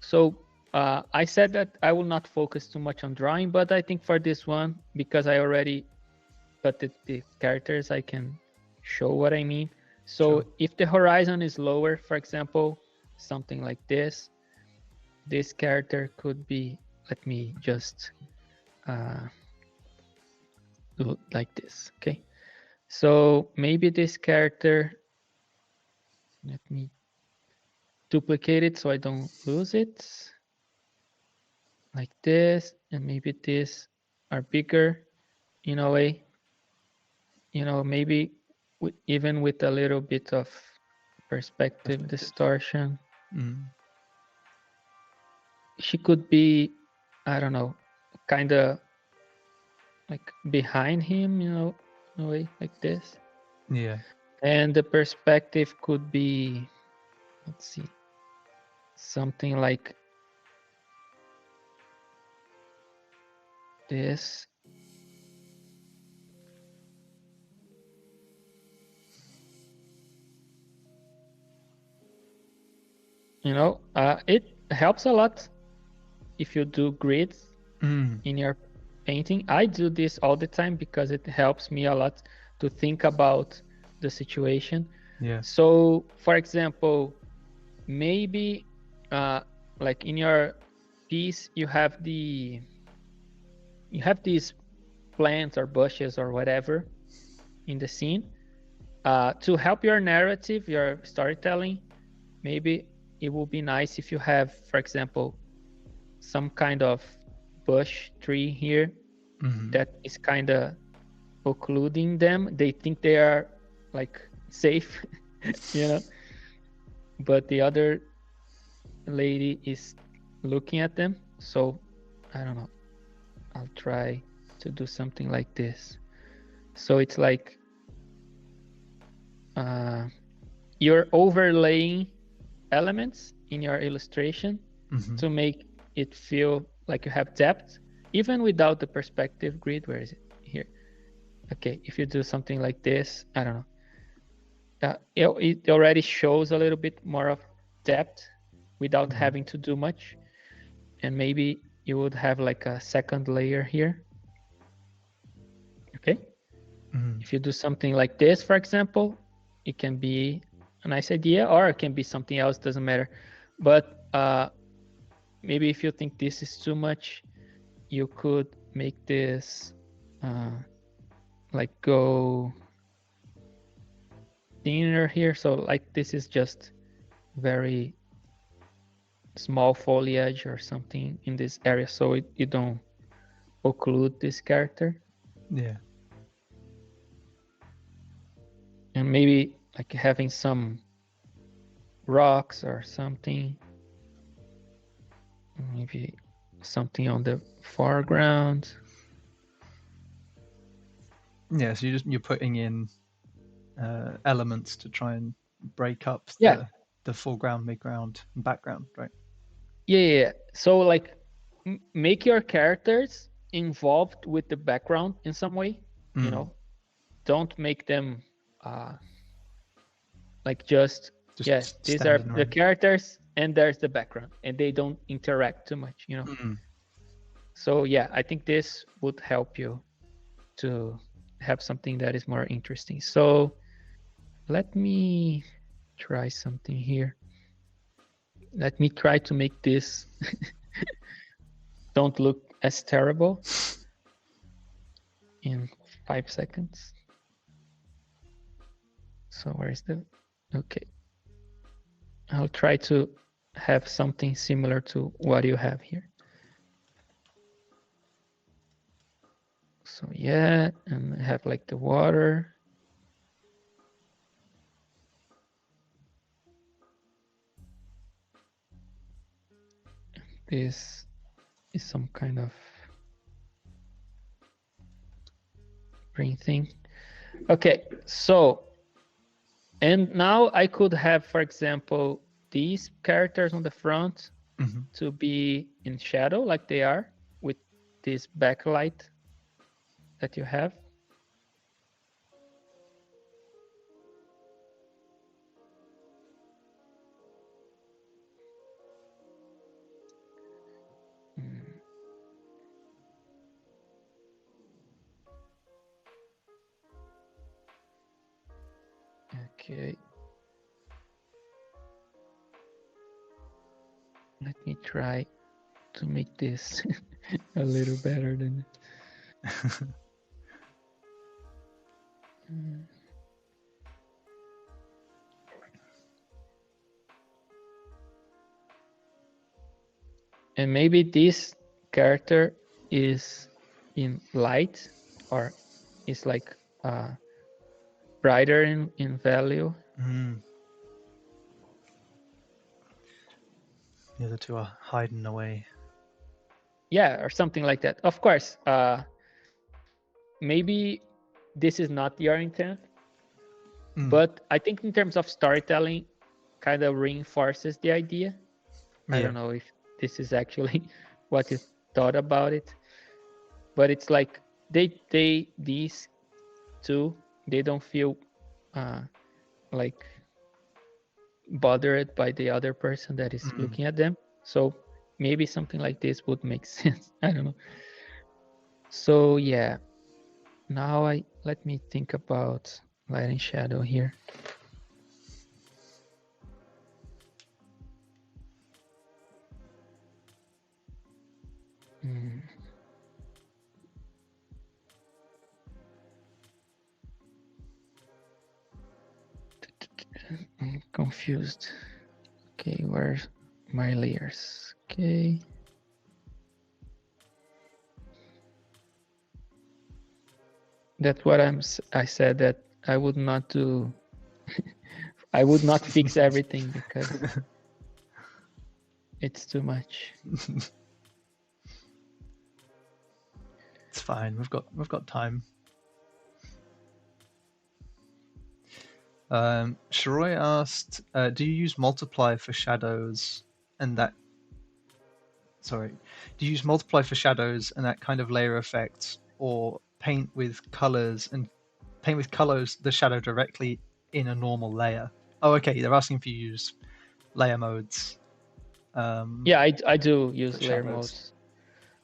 So I said that I will not focus too much on drawing, but I think for this one, because I already cut the characters, I can show what I mean. So if the horizon is lower, for example, something like this character could be, let me just do like this. Okay, so maybe this character, let me duplicate it so I don't lose it, like this, and maybe these are bigger in a way, you know, maybe even with a little bit of perspective distortion. She could be, I don't know, kind of like behind him, you know, in a way like this. Yeah. And the perspective could be, let's see, something like this. It helps a lot if you do grids in your painting. I do this all the time because it helps me a lot to think about the situation. Yeah. So, for example, maybe like in your piece, you have these plants or bushes or whatever in the scene. To help your narrative, your storytelling, maybe it would be nice if you have, for example, some kind of bush tree here that is kind of occluding them. They think they are like safe, but the other lady is looking at them. So I don't know. I'll try to do something like this. So it's like you're overlaying elements in your illustration to make it feel like you have depth, even without the perspective grid. Where is it? Here. Okay, if you do something like this, I don't know. It already shows a little bit more of depth without having to do much. And maybe you would have like a second layer here. Okay. If you do something like this, for example, it can be a nice idea, or it can be something else, doesn't matter. But maybe if you think this is too much, you could make this like go thinner here. So like this is just very small foliage or something in this area, so you don't occlude this character. Yeah. And maybe like having some rocks or something, maybe something on the foreground. Yeah, so you're putting in elements to try and break up Yeah. the foreground, midground, and background, right? Yeah. So like make your characters involved with the background in some way. Don't make them like just these are standing the around. characters and there's the background, and they don't interact too much. So yeah, I think this would help you to have something that is more interesting. So let me try something here. Let me try to make this don't look as terrible in 5 seconds. So where is the, okay. I'll try to have something similar to what you have here. So yeah, and I have like the water. This is some kind of green thing. Okay, so, and now I could have, for example, these characters on the front to be in shadow like they are with this backlight that you have. Okay. Let me try to make this a little better than and maybe this character is in light or is like brighter in value. The other two are hiding away. Yeah, or something like that. Of course, maybe this is not your intent, but I think in terms of storytelling, kind of reinforces the idea. I don't know if this is actually what you thought about it, but it's like these two, they don't feel like bothered by the other person that is looking at them. So maybe something like this would make sense. I don't know. So yeah, now let me think about light and shadow here. I'm confused. Okay, where's my layers? Okay. That's what I said that I would not do. I would not fix everything because it's too much. It's fine. We've got time. Shiroi asked, do you use multiply for shadows and that? Sorry, do you use multiply for shadows and that kind of layer effects, or paint with colors the shadow directly in a normal layer? Oh, okay. They're asking if you use layer modes. Yeah, I do use layer modes,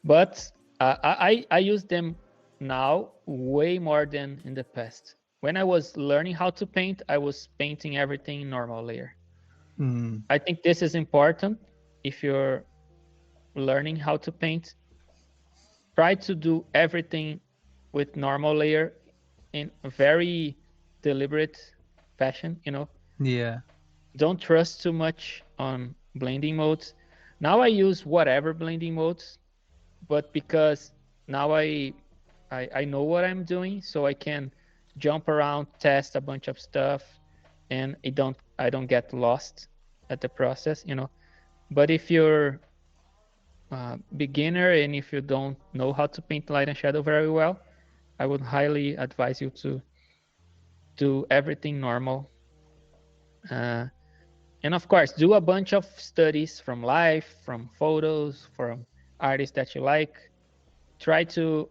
but I use them now way more than in the past. When I was learning how to paint, I was painting everything in normal layer. I think this is important. If you're learning how to paint, try to do everything with normal layer in a very deliberate fashion, Yeah. Don't trust too much on blending modes. Now I use whatever blending modes, but because now I know what I'm doing, so I can jump around, test a bunch of stuff, and I don't get lost at the process, But if you're a beginner and if you don't know how to paint light and shadow very well, I would highly advise you to do everything normal. And of course, do a bunch of studies from life, from photos, from artists that you like. Try to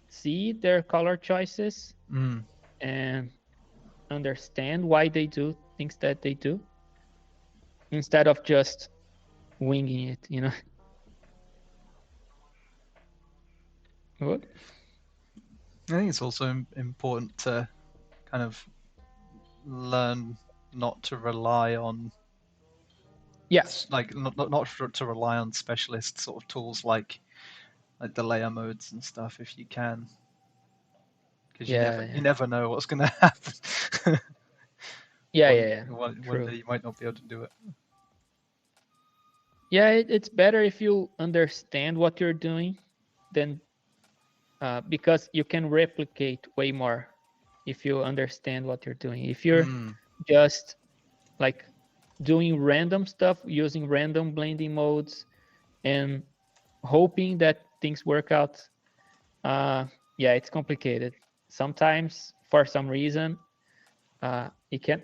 see their color choices and understand why they do things that they do, instead of just winging it, What? I think it's also important to kind of learn not to rely on like not to rely on specialist sort of tools like the layer modes and stuff if you can, because you never know what's going to happen. One day you might not be able to do it. Yeah, it's better if you understand what you're doing than because you can replicate way more if you understand what you're doing. If you're just like doing random stuff, using random blending modes and hoping that things work out, it's complicated. Sometimes for some reason it can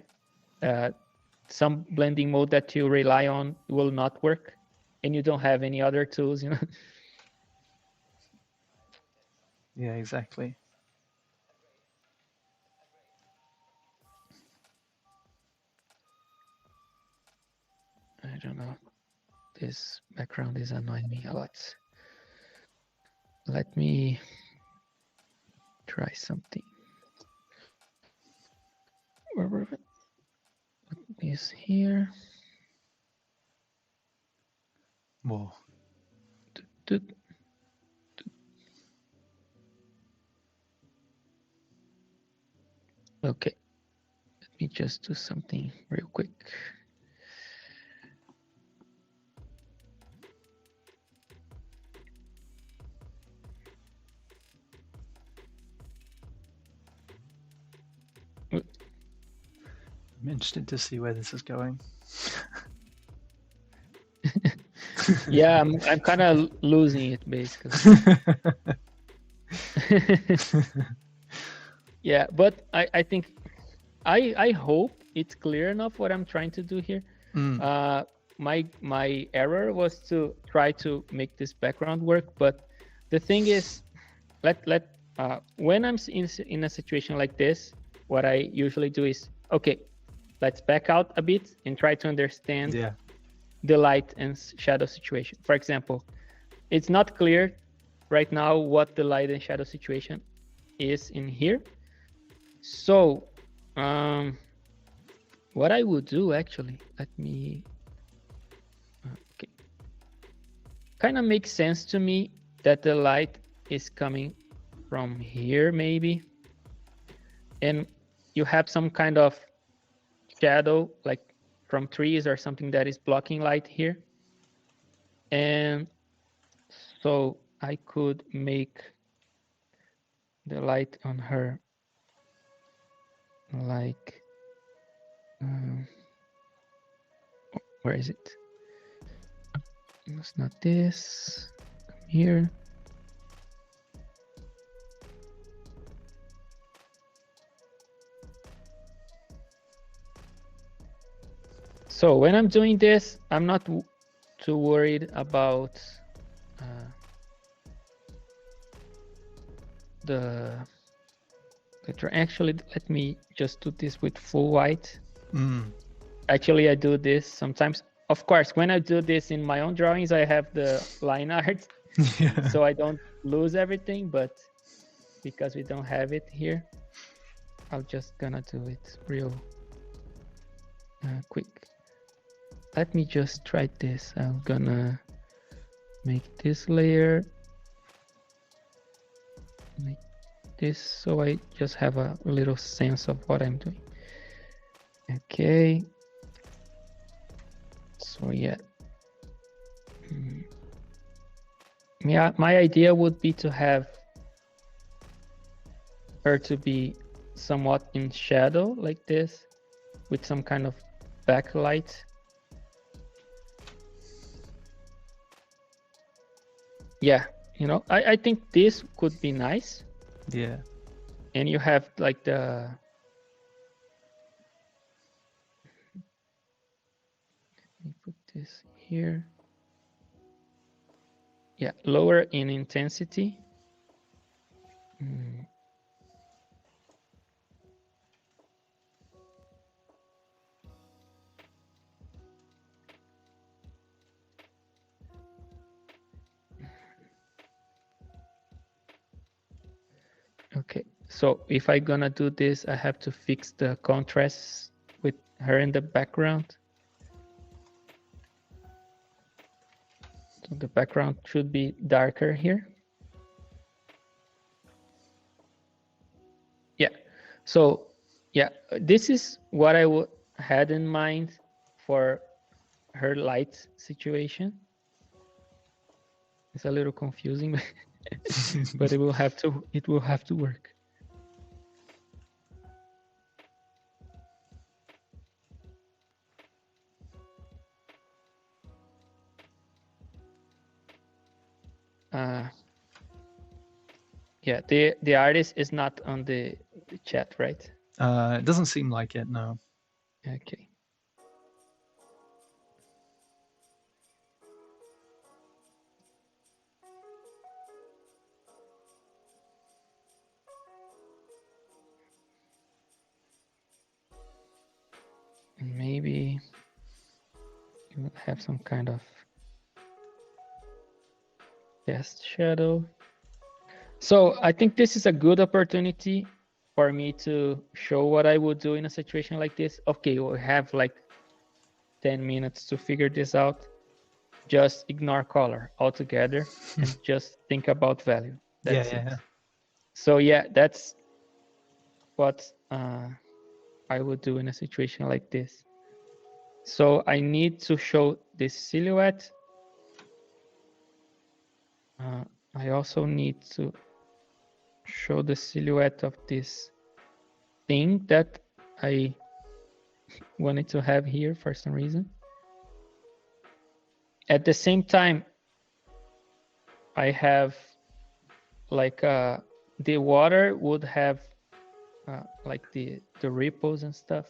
some blending mode that you rely on will not work and you don't have any other tools, Yeah, exactly. I don't know. This background is annoying me a lot. Let me try something. What is here? Whoa. Okay, let me just do something real quick. I'm interested to see where this is going. Yeah, I'm kind of losing it basically. Yeah, but I think I hope it's clear enough what I'm trying to do here. My error was to try to make this background work, but the thing is, when I'm in a situation like this, what I usually do is, okay, let's back out a bit and try to understand Yeah. the light and shadow situation. For example, it's not clear right now what the light and shadow situation is in here. So what I would do, actually, let me, okay, kind of makes sense to me that the light is coming from here maybe, and you have some kind of shadow like from trees or something that is blocking light here. And so I could make the light on her like, where is it? It's not this. Come here. So when I'm doing this, I'm not too worried about actually, let me just do this with full white. Actually, I do this sometimes. Of course, when I do this in my own drawings, I have the line art, so I don't lose everything. But because we don't have it here, I'm just gonna do it real quick. Let me just try this. I'm gonna make this layer, make this, so I just have a little sense of what I'm doing. Okay. So yeah. Yeah, my idea would be to have her to be somewhat in shadow like this with some kind of backlight. Yeah, you know, I think this could be nice. Yeah. And you have like the, let me put this here. Yeah, lower in intensity. Okay, so if I'm gonna do this, I have to fix the contrast with her in the background. So the background should be darker here. Yeah, so yeah, this is what I had in mind for her light situation. It's a little confusing, but it will have to work. Yeah, the artist is not on the chat, right? It doesn't seem like it, no. Okay. Maybe you will have some kind of test shadow. So I think this is a good opportunity for me to show what I would do in a situation like this. Okay, we have like 10 minutes to figure this out. Just ignore color altogether and just think about value. That's it. Yeah. So yeah, that's what I would do in a situation like this. So I need to show this silhouette. I also need to show the silhouette of this thing that I wanted to have here for some reason. At the same time, I have like the water would have like the ripples and stuff,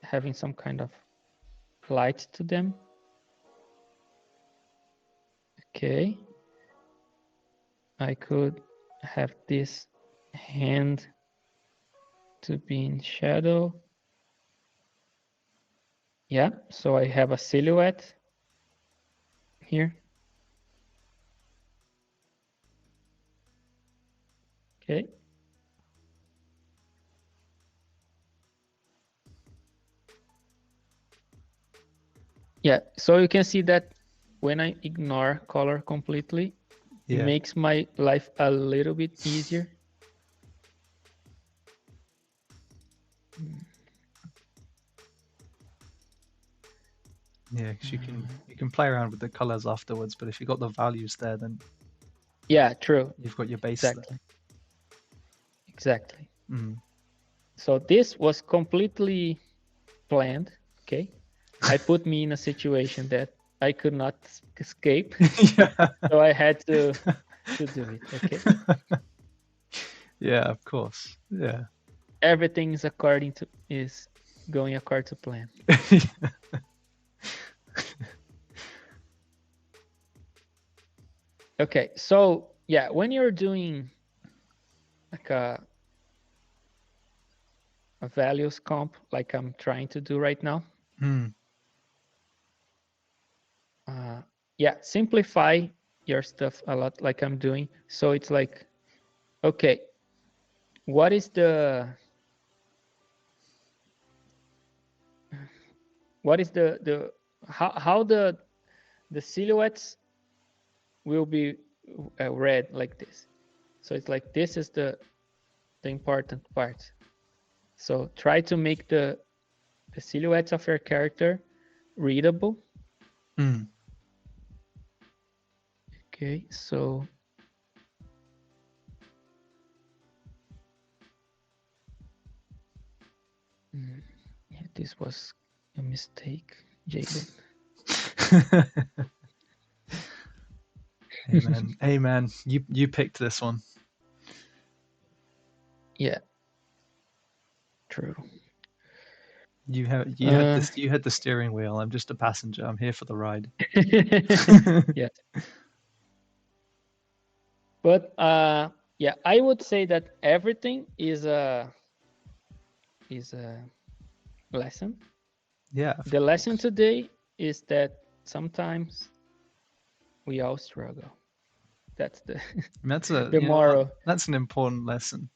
having some kind of light to them. Okay, I could have this hand to be in shadow. Yeah, so I have a silhouette here. Okay. Yeah, so you can see that when I ignore color completely, it Yeah. makes my life a little bit easier. Yeah, because you can play around with the colors afterwards, but if you've got the values there, then Yeah, true. you've got your base Exactly. Exactly. there. Mm. So this was completely planned. Okay. I put me in a situation that I could not escape. Yeah. So I had to do it. Okay. Yeah, of course. Yeah. Everything is going according to plan. Okay, so yeah, when you're doing like a values comp, like I'm trying to do right now, Mm. yeah, simplify your stuff a lot, like I'm doing. So it's like, okay, what is the how the silhouettes will be read like this. So it's like this is the important part. So try to make the silhouettes of your character readable. Mm. Okay, so yeah, this was a mistake, Jaden. Amen. Amen. You picked this one. Yeah, true. You had this. You had the steering wheel. I'm just a passenger. I'm here for the ride. Yeah, but yeah, I would say that everything is a lesson. Yeah. The lesson today is that sometimes we all struggle. That's the That's a the moral. that's an important lesson.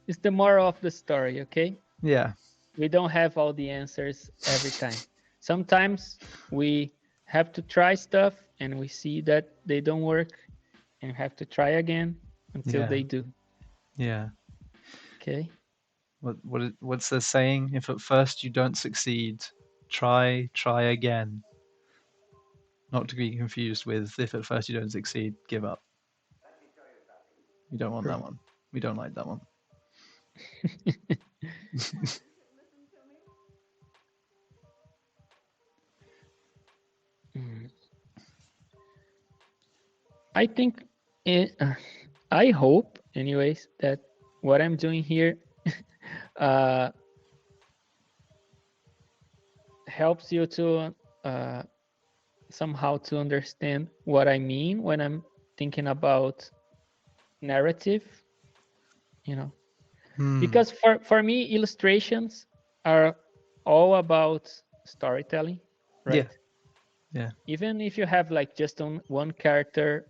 It's the moral of the story. Okay, Yeah. we don't have all the answers every time. Sometimes we have to try stuff and we see that they don't work and we have to try again until Yeah. they do. Yeah. Okay. What's the saying? If at first you don't succeed, try again. Not to be confused with if at first you don't succeed, give up. We don't want that one. We don't like that one. I think I hope anyways that what I'm doing here helps you to somehow to understand what I mean when I'm thinking about narrative, you know. Because for me, illustrations are all about storytelling, right? Yeah. Even if you have like just one character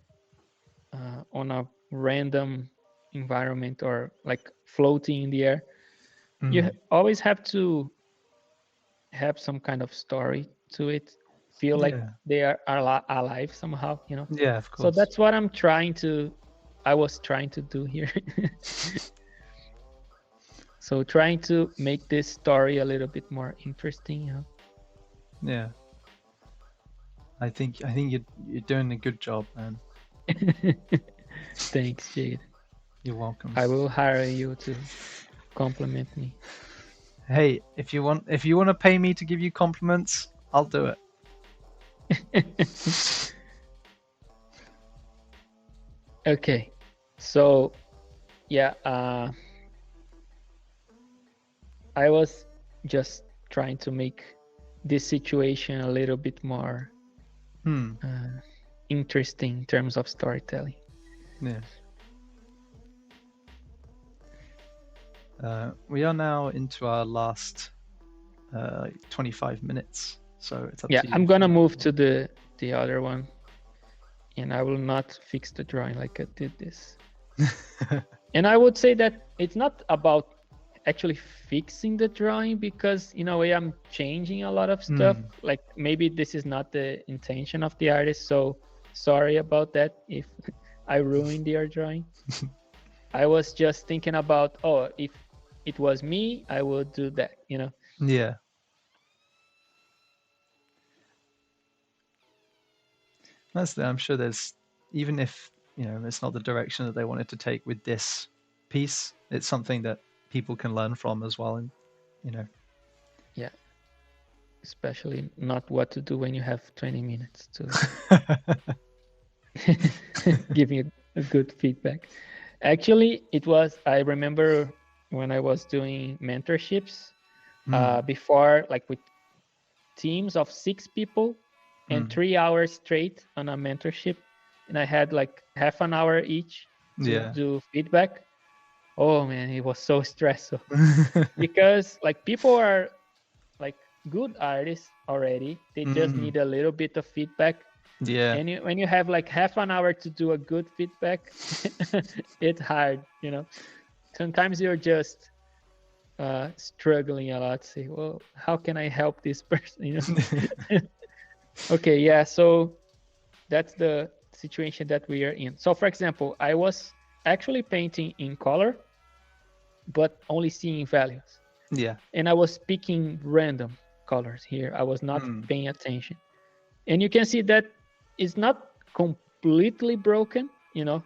on a random environment or like floating in the air, you always have to have some kind of story to it, feel like they are alive somehow, you know. Yeah, of course. So that's what I was trying to do here. So trying to make this story a little bit more interesting, you know. Yeah. I think you're doing a good job, man. Thanks, Jade. You're welcome. I will hire you to compliment me. Hey, if you want to pay me to give you compliments, I'll do it. Okay. So yeah, I was just trying to make this situation a little bit more interesting in terms of storytelling. Yeah. We are now into our last 25 minutes. So it's up Yeah, to you. I'm gonna move to the other one, and I will not fix the drawing like I did this. And I would say that it's not about actually fixing the drawing, because in a way I'm changing a lot of stuff. Like maybe this is not the intention of the artist, so sorry about that if I ruined your drawing. I was just thinking about, oh, if it was me, I would do that, you know? Yeah. I'm sure there's, even if, it's not the direction that they wanted to take with this piece, it's something that people can learn from as well. And, Yeah. Especially not what to do when you have 20 minutes to give you a good feedback. Actually, I remember when I was doing mentorships before, like with teams of 6 people and 3 hours straight on a mentorship, and I had like half an hour each to do feedback. Oh man, it was so stressful because like people are like good artists already. They just need a little bit of feedback. Yeah. And when you have like half an hour to do a good feedback, it's hard, you know. Sometimes you're just struggling a lot. Say, well, how can I help this person? You know. Okay, yeah. So that's the situation that we are in. So, for example, I was actually painting in color, but only seeing values. Yeah. And I was picking random colors here. I was not paying attention. And you can see that it's not completely broken, you know.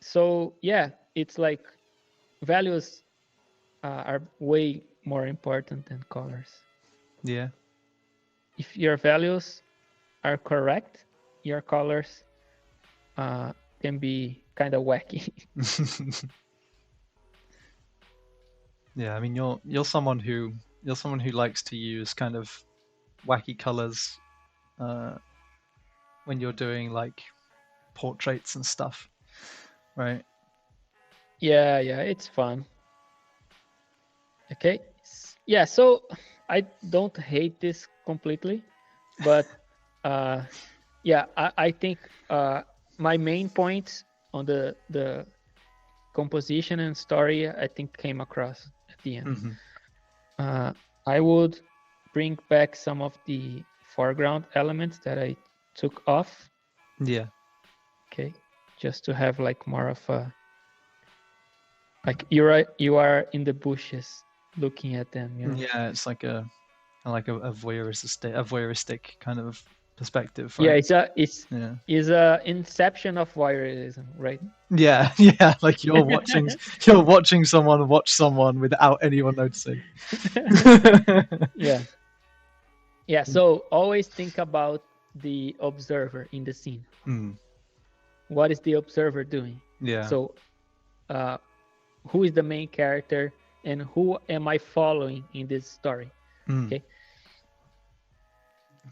So yeah, it's like values are way more important than colors. Yeah. If your values are correct, your colors can be kind of wacky. Yeah, I mean, you're someone who likes to use kind of wacky colors when you're doing like portraits and stuff, right? Yeah, it's fun. Okay, yeah. So I don't hate this completely, but yeah, I think my main points on the composition and story, I think, came across at the end. I would bring back some of the foreground elements that I took off. Yeah. Okay, just to have like more of a, like you are in the bushes looking at them. You know? Yeah, it's like a voyeuristic kind of perspective, right? Yeah, it's a inception of voyeurism, right? Yeah, yeah, like you're watching someone watch someone without anyone noticing. Yeah. So always think about the observer in the scene. What is the observer doing? Yeah. So who is the main character and who am I following in this story? Okay.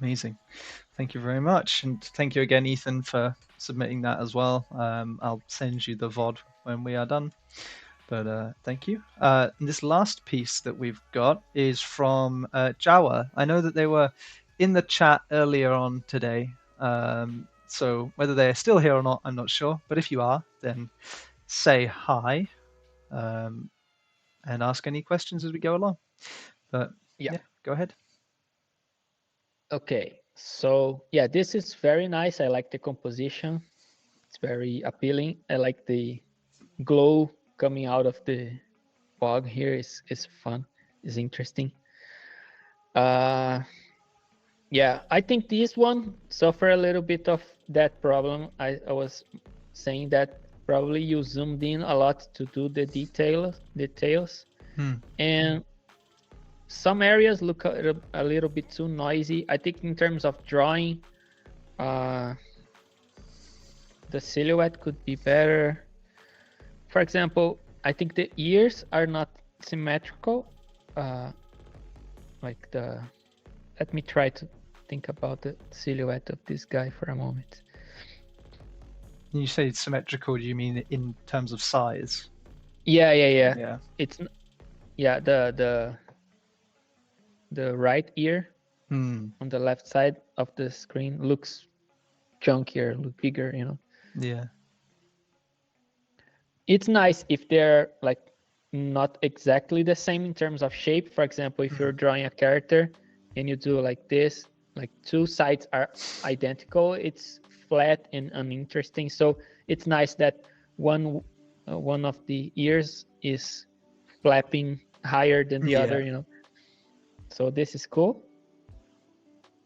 Amazing. Thank you very much. And thank you again, Ethan, for submitting that as well. I'll send you the VOD when we are done. But thank you. This last piece that we've got is from Jawa. I know that they were in the chat earlier on today. So whether they're still here or not, I'm not sure. But if you are, then say hi and ask any questions as we go along. But yeah, go ahead. Okay, so yeah, this is very nice. I like the composition. It's very appealing. I like the glow coming out of the fog here. Is fun. Is interesting. Yeah, I think this one suffer a little bit of that problem. I was saying that probably you zoomed in a lot to do the details, and some areas look a little bit too noisy. I think in terms of drawing, the silhouette could be better. For example, I think the ears are not symmetrical. Let me try to think about the silhouette of this guy for a moment. When you say symmetrical, do you mean in terms of size? Yeah. It's the the right ear on the left side of the screen looks chunkier, look bigger, you know. Yeah. It's nice if they're like not exactly the same in terms of shape. For example, if you're drawing a character and you do like this, like two sides are identical, it's flat and uninteresting. So it's nice that one of the ears is flapping higher than the other, you know. So this is cool.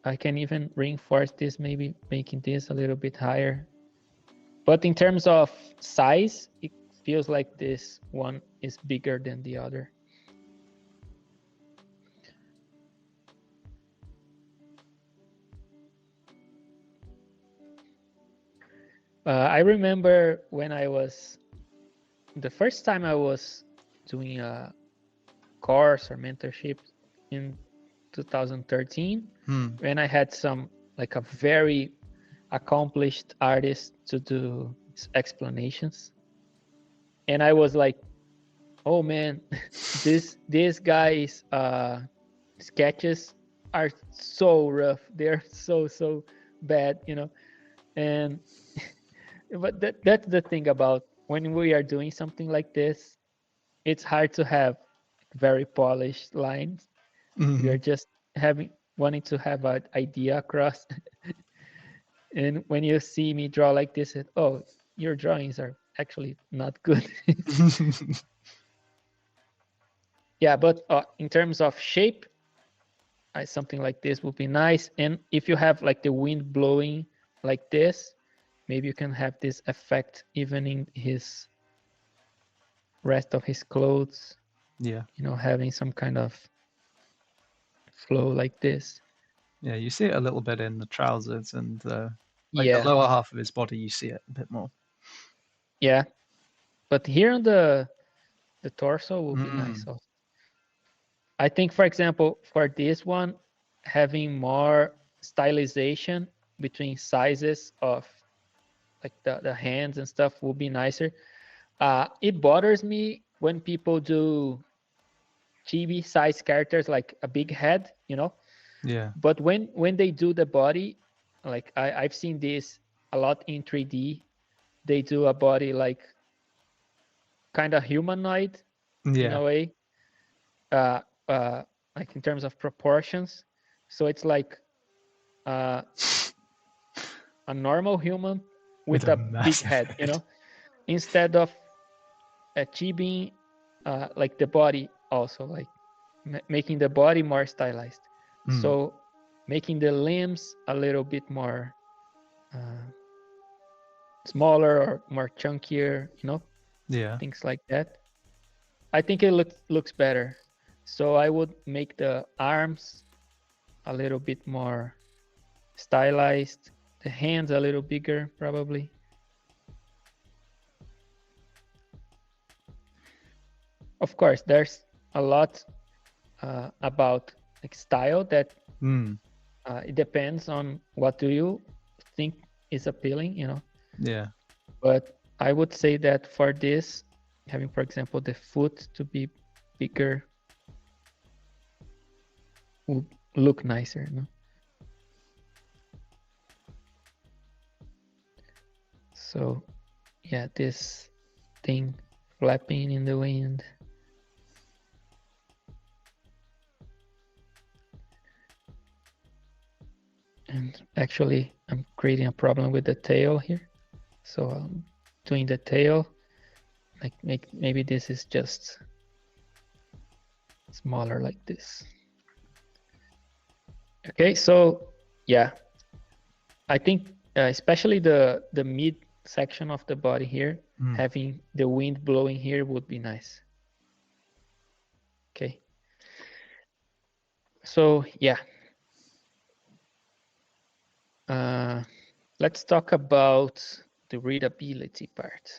I can even reinforce this, maybe making this a little bit higher. But in terms of size, it feels like this one is bigger than the other. I remember when the first time I was doing a course or mentorship in 2013, when I had like a very accomplished artist to do explanations. And I was like, oh man, this guy's sketches are so rough. They're so bad, you know. And but that's the thing about when we are doing something like this, it's hard to have very polished lines. We are just wanting to have an idea across. And when you see me draw like this, oh, your drawings are actually not good. Yeah, but in terms of shape, something like this would be nice. And if you have like the wind blowing like this, maybe you can have this effect even in his rest of his clothes. Yeah. You know, having some kind of flow like this. Yeah, you see it a little bit in the trousers and like Yeah. the lower half of his body, you see it a bit more. Yeah. But here on the torso will be nice also. I think, for example, for this one, having more stylization between sizes of like the hands and stuff will be nicer. It bothers me when people do chibi size characters like a big head, you know. Yeah. But when they do the body, like I've seen this a lot in 3D. They do a body like kind of humanoid in a way, like in terms of proportions. So it's like a normal human with a big head, you know, instead of achieving like the body also, like making the body more stylized. So making the limbs a little bit more smaller or more chunkier, you know, things like that. I think it looks better. So I would make the arms a little bit more stylized, the hands a little bigger probably. Of course, there's a lot about like style that it depends on what do you think is appealing, you know. Yeah. But I would say that for this, having, for example, the foot to be bigger will look nicer, no? So yeah, this thing flapping in the wind. And actually, I'm creating a problem with the tail here. So I'm doing the tail, like maybe this is just smaller like this. Okay, so yeah, I think especially the mid section of the body here, having the wind blowing here would be nice. Okay. So yeah. Let's talk about the readability part.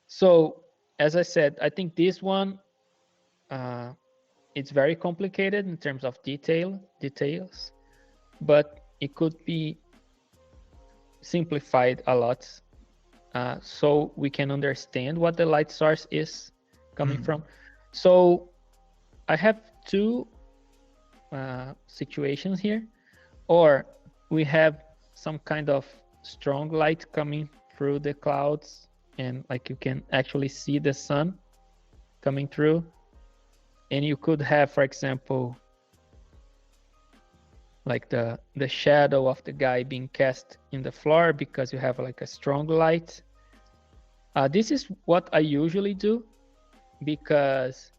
So as I said, I think this one, it's very complicated in terms of details, but it could be simplified a lot, so we can understand what the light source is coming from. So I have two situations here, or we have some kind of strong light coming through the clouds, and like you can actually see the sun coming through. And you could have, for example, like the shadow of the guy being cast in the floor because you have like a strong light. This is what I usually do because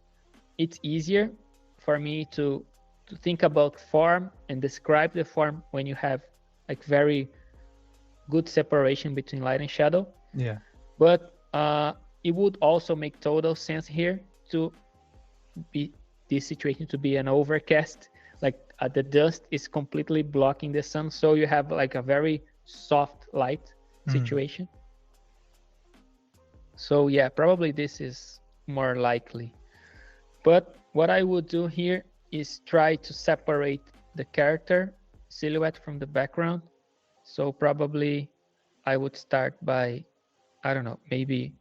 it's easier for me to think about form and describe the form when you have like very good separation between light and shadow. Yeah. But it would also make total sense here to be this situation to be an overcast, like the dust is completely blocking the sun, so you have like a very soft light situation. So yeah, probably this is more likely. But what I would do here is try to separate the character silhouette from the background. So probably I would start by, I don't know, maybe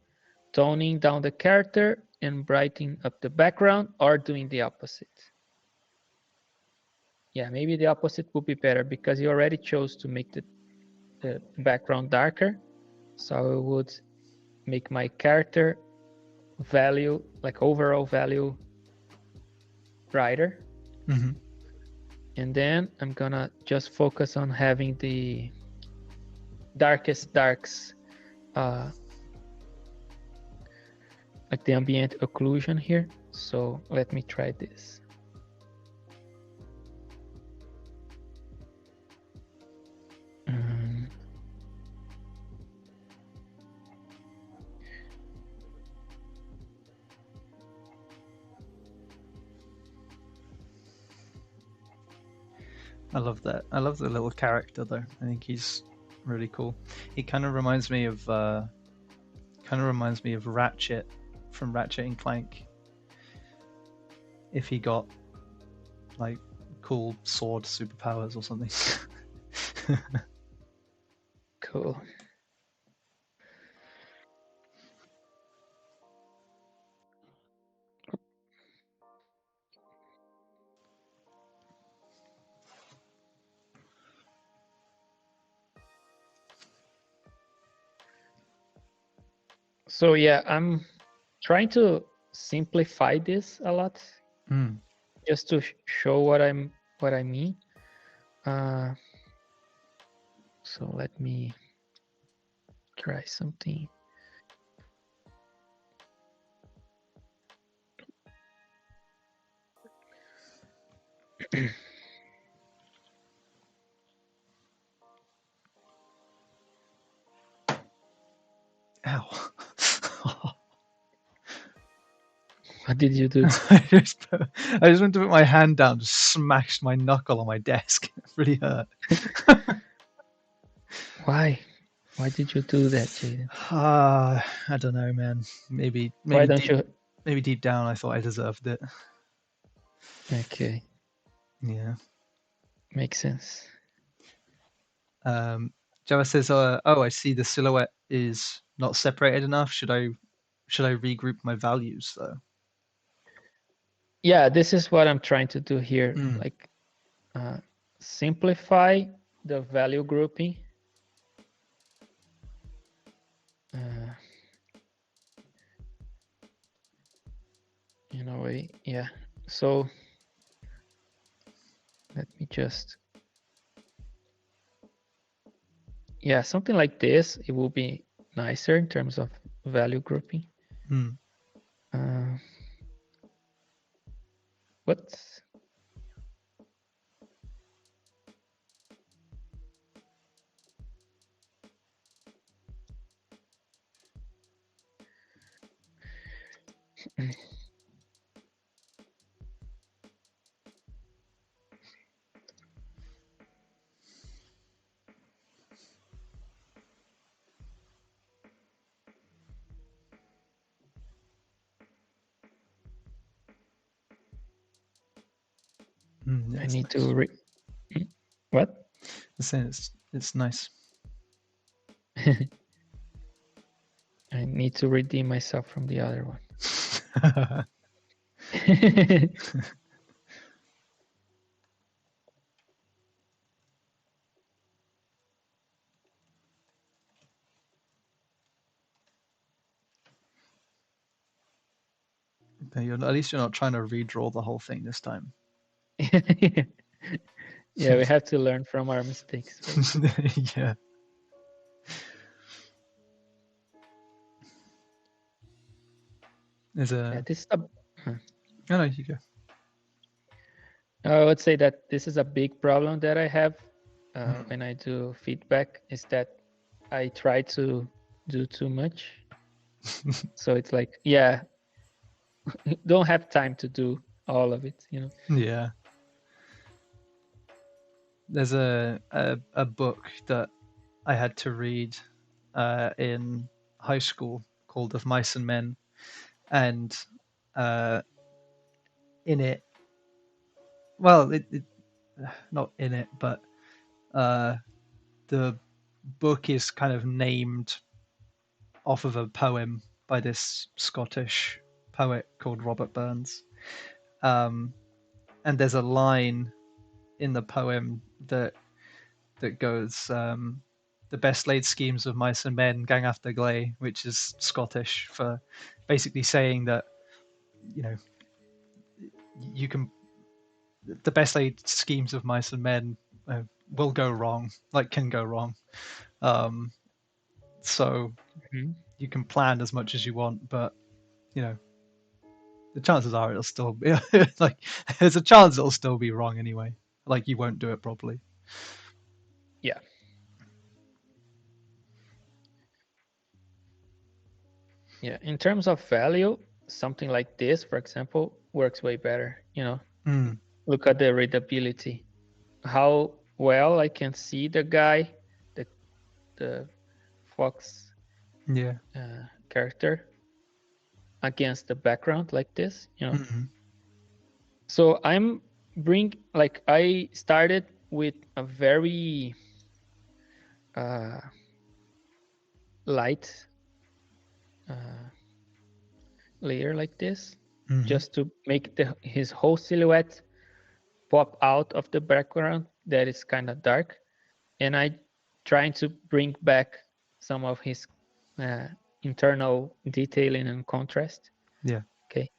toning down the character and brightening up the background, or doing the opposite. Yeah, maybe the opposite would be better because you already chose to make the background darker. So I would make my character value, like overall value, brighter. And then I'm gonna just focus on having the darkest darks, like the ambient occlusion here. So let me try this. I love that. I love the little character though. I think he's really cool. He kind of reminds me of Ratchet from Ratchet and Clank. If he got like cool sword superpowers or something. Cool. So yeah, I'm trying to simplify this a lot, just to show what I mean. So let me try something. Ow. What did you do? I just went to put my hand down, just smashed my knuckle on my desk. It really hurt. Why? Why did you do that, Jaden? I don't know, man. Maybe deep down I thought I deserved it. Okay. Yeah. Makes sense. Java says, "Oh, I see the silhouette is not separated enough. Should I regroup my values though?" Yeah, this is what I'm trying to do here. Like simplify the value grouping. In a way, yeah. So let me just, yeah, something like this. It will be nicer in terms of value grouping. What? I need nice. to what? It's nice. I need to redeem myself from the other one. At least you're not trying to redraw the whole thing this time. Yeah, we have to learn from our mistakes, right? Yeah. There's Yeah, a. this is a. Oh no, you go. I would say that this is a big problem that I have when I do feedback, is that I try to do too much. So it's like, yeah, don't have time to do all of it, you know. Yeah. There's a book that I had to read in high school called Of Mice and Men, and in it, well, it not in it, but the book is kind of named off of a poem by this Scottish poet called Robert Burns. And there's a line in the poem that goes, "The best laid schemes of mice and men gang after gley," which is Scottish for basically saying that, you know, you can the best laid schemes of mice and men will go wrong, like can go wrong. So you can plan as much as you want, but you know, the chances are it'll still be like there's a chance it'll still be wrong anyway. Like you won't do it properly. Yeah. Yeah. In terms of value, something like this, for example, works way better. You know, look at the readability. How well I can see the guy, the fox character against the background like this, you know. So I started with a very light layer like this, just to make his whole silhouette pop out of the background that is kind of dark. And I trying to bring back some of his internal detailing and contrast. Yeah. Okay.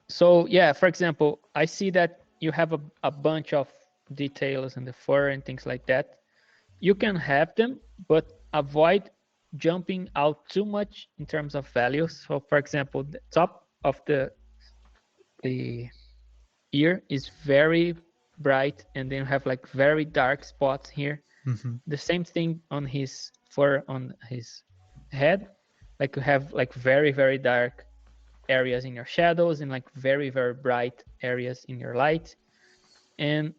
So yeah, for example, I see that you have a bunch of details in the fur and things like that. You can have them, but avoid jumping out too much in terms of values. So for example, the top of the ear is very bright, and then you have like very dark spots here. The same thing on his fur, on his head. Like you have like very, very dark areas in your shadows and like very, very bright areas in your light. And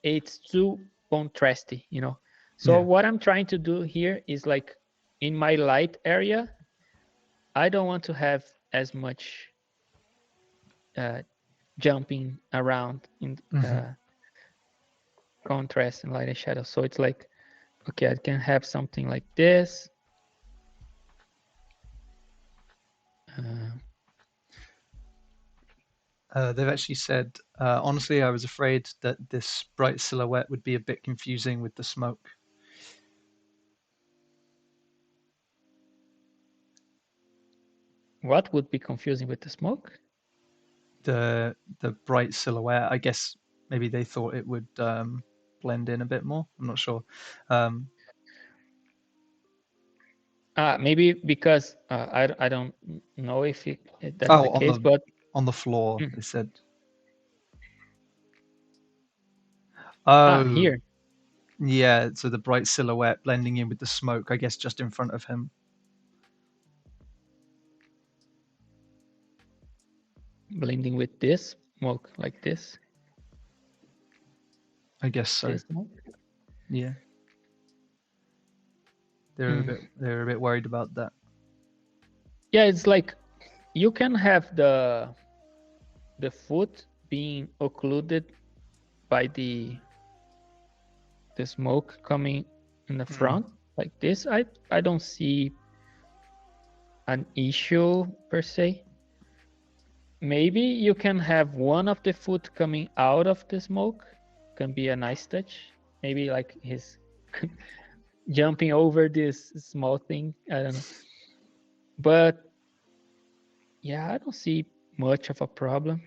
it's too contrasty, you know. So what I'm trying to do here is like in my light area, I don't want to have as much jumping around in contrast and light and shadow. So it's like, okay, I can have something like this. They've actually said, honestly, I was afraid that this bright silhouette would be a bit confusing with the smoke. What would be confusing with the smoke? The bright silhouette. I guess maybe they thought it would blend in a bit more. I'm not sure. Maybe because I don't know if that's the case, but on the floor they said. Here. Yeah, so the bright silhouette blending in with the smoke, I guess, just in front of him. Blending with this smoke like this. I guess so. Yeah. They're a bit worried about that. Yeah, it's like you can have the foot being occluded by the smoke coming in the front like this. I don't see an issue per se. Maybe you can have one of the foot coming out of the smoke, can be a nice touch. Maybe like his jumping over this small thing, I don't know. But Yeah, I don't see much of a problem.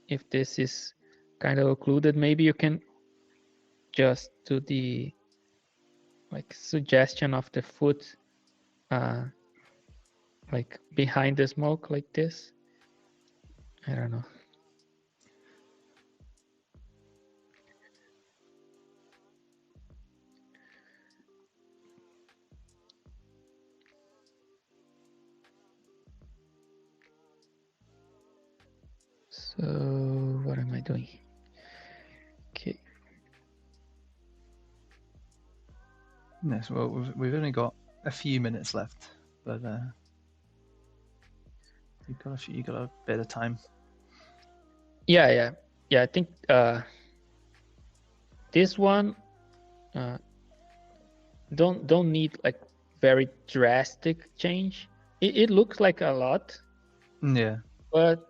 If this is kind of occluded, maybe you can just do the like suggestion of the foot like behind the smoke like this. I don't know. So what am I doing? Okay. Yes, well, we've only got a few minutes left, but you got a bit of time. Yeah. I think this one don't need like very drastic change. It looks like a lot, Yeah. but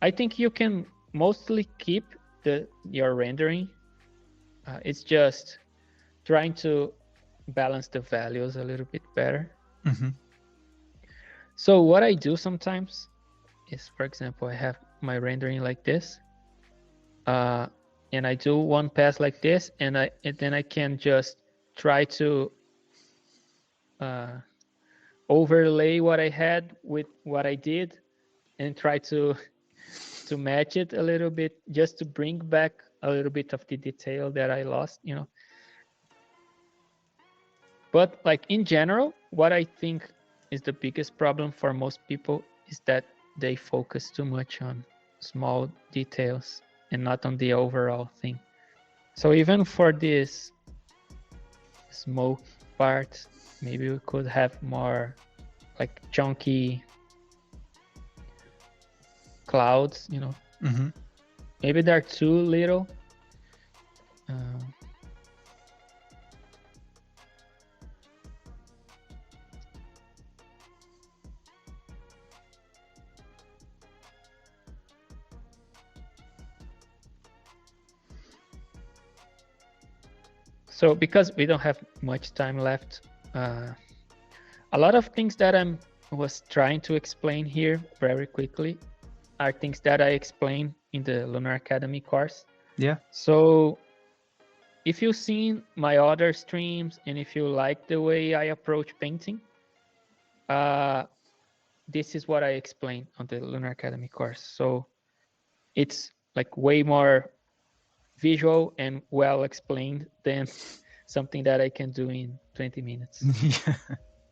I think you can mostly keep your rendering. It's just trying to balance the values a little bit better. Mm-hmm. So what I do sometimes is, for example, I have my rendering like this, and I do one pass like this, and then I can just try to overlay what I had with what I did, and try to match it a little bit, just to bring back a little bit of the detail that I lost, you know. But like in general, what I think is the biggest problem for most people is that they focus too much on small details and not on the overall thing. So even for this smoke part, maybe we could have more like chunky clouds, you know. Mm-hmm. Maybe they're too little. So because we don't have much time left, a lot of things that I was trying to explain here very quickly are things that I explained in the Lunar Academy course. Yeah. So if you've seen my other streams and if you like the way I approach painting, this is what I explained on the Lunar Academy course. So it's like way more visual and well explained than something that I can do in 20 minutes. Yeah.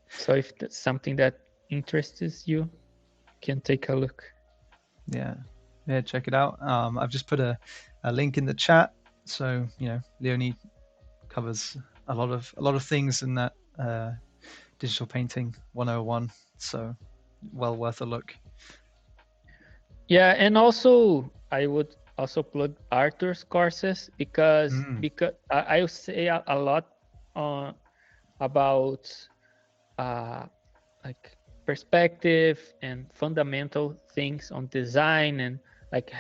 So if that's something that interests you, you can take a look. Yeah, check it out. I've just put a link in the chat, so Leoni covers a lot of things in that digital painting 101, so well worth a look. Yeah, and also I would also plug Arthur's courses because I say a lot about like perspective and fundamental things on design, and like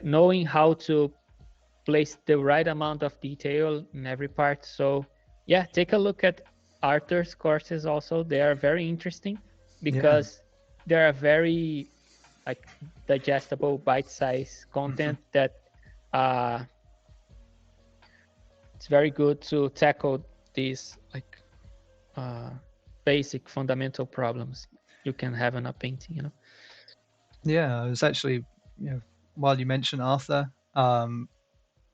knowing how to place the right amount of detail in every part. So yeah, take a look at Arthur's courses also. They are very interesting because they are very like digestible, bite-sized content that it's very good to tackle these like basic fundamental problems you can have in a painting, you know. Yeah, I was actually, while you mentioned Arthur,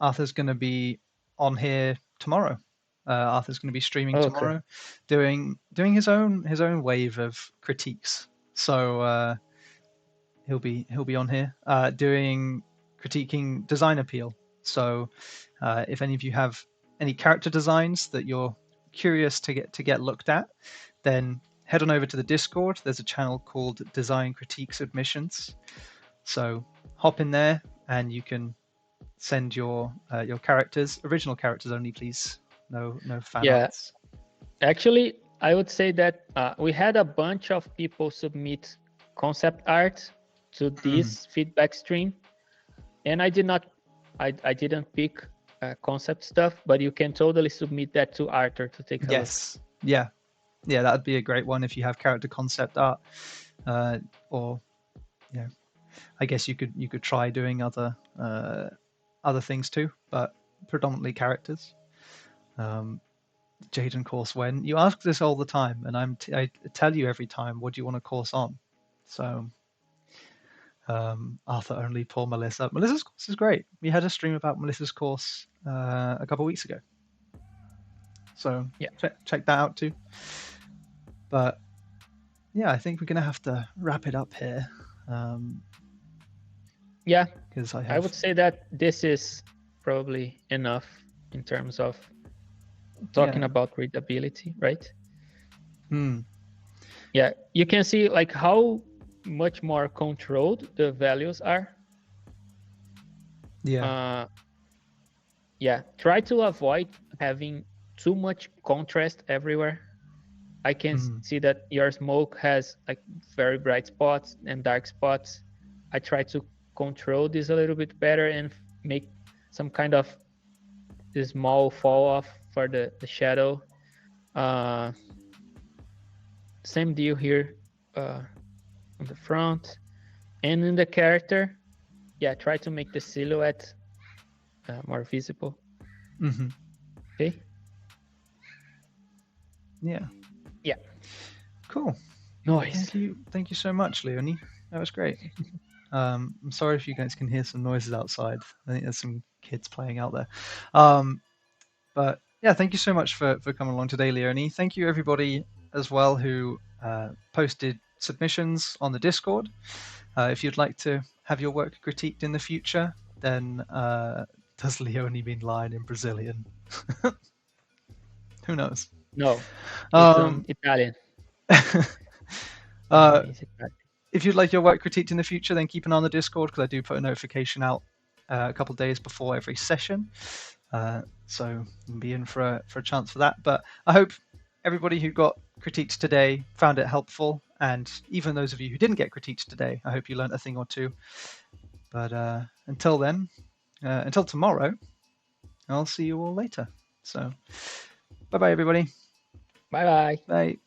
Arthur's going to be on here tomorrow. Arthur's going to be streaming tomorrow, doing his own wave of critiques. So he'll be on here doing critiquing design appeal. So if any of you have any character designs that you're curious to get looked at, then head on over to the Discord. There's a channel called Design Critique Submissions. So hop in there and you can send your characters, original characters only, please. No fan arts. Actually, I would say that we had a bunch of people submit concept art to this feedback stream, and I didn't pick concept stuff, but you can totally submit that to Arthur to take a look. Yeah, that'd be a great one if you have character concept art. or I guess you could try doing other things too, but predominantly characters. Jaden course when you ask this all the time, and I tell you every time, what do you want to course on? So Arthur only, poor Melissa. Melissa's course is great. We had a stream about Melissa's course a couple of weeks ago, so Yeah. check that out too. But yeah, I think we're gonna have to wrap it up here. Yeah, because I would say that this is probably enough in terms of talking about readability, right? Yeah, you can see like how much more controlled the values are. Yeah, try to avoid having too much contrast everywhere. I can see that your smoke has like very bright spots and dark spots. I try to control this a little bit better and make some kind of small fall off for the shadow. Same deal here on the front and in the character. Yeah, try to make the silhouette more visible. Okay. Yeah. Cool. Noise. Thank you so much, Leoni. That was great. I'm sorry if you guys can hear some noises outside. I think there's some kids playing out there. But yeah, thank you so much for coming along today, Leoni. Thank you everybody as well who posted submissions on the Discord. If you'd like to have your work critiqued in the future, then does Leoni mean lion in Brazilian? Who knows? No, it's Italian. If you'd like your work critiqued in the future, then keep an eye on the Discord, because I do put a notification out a couple of days before every session. So you'll be in for a chance for that. But I hope everybody who got critiqued today found it helpful. And even those of you who didn't get critiqued today, I hope you learned a thing or two. But until then, until tomorrow, I'll see you all later. So bye-bye, everybody. Bye-bye. Bye.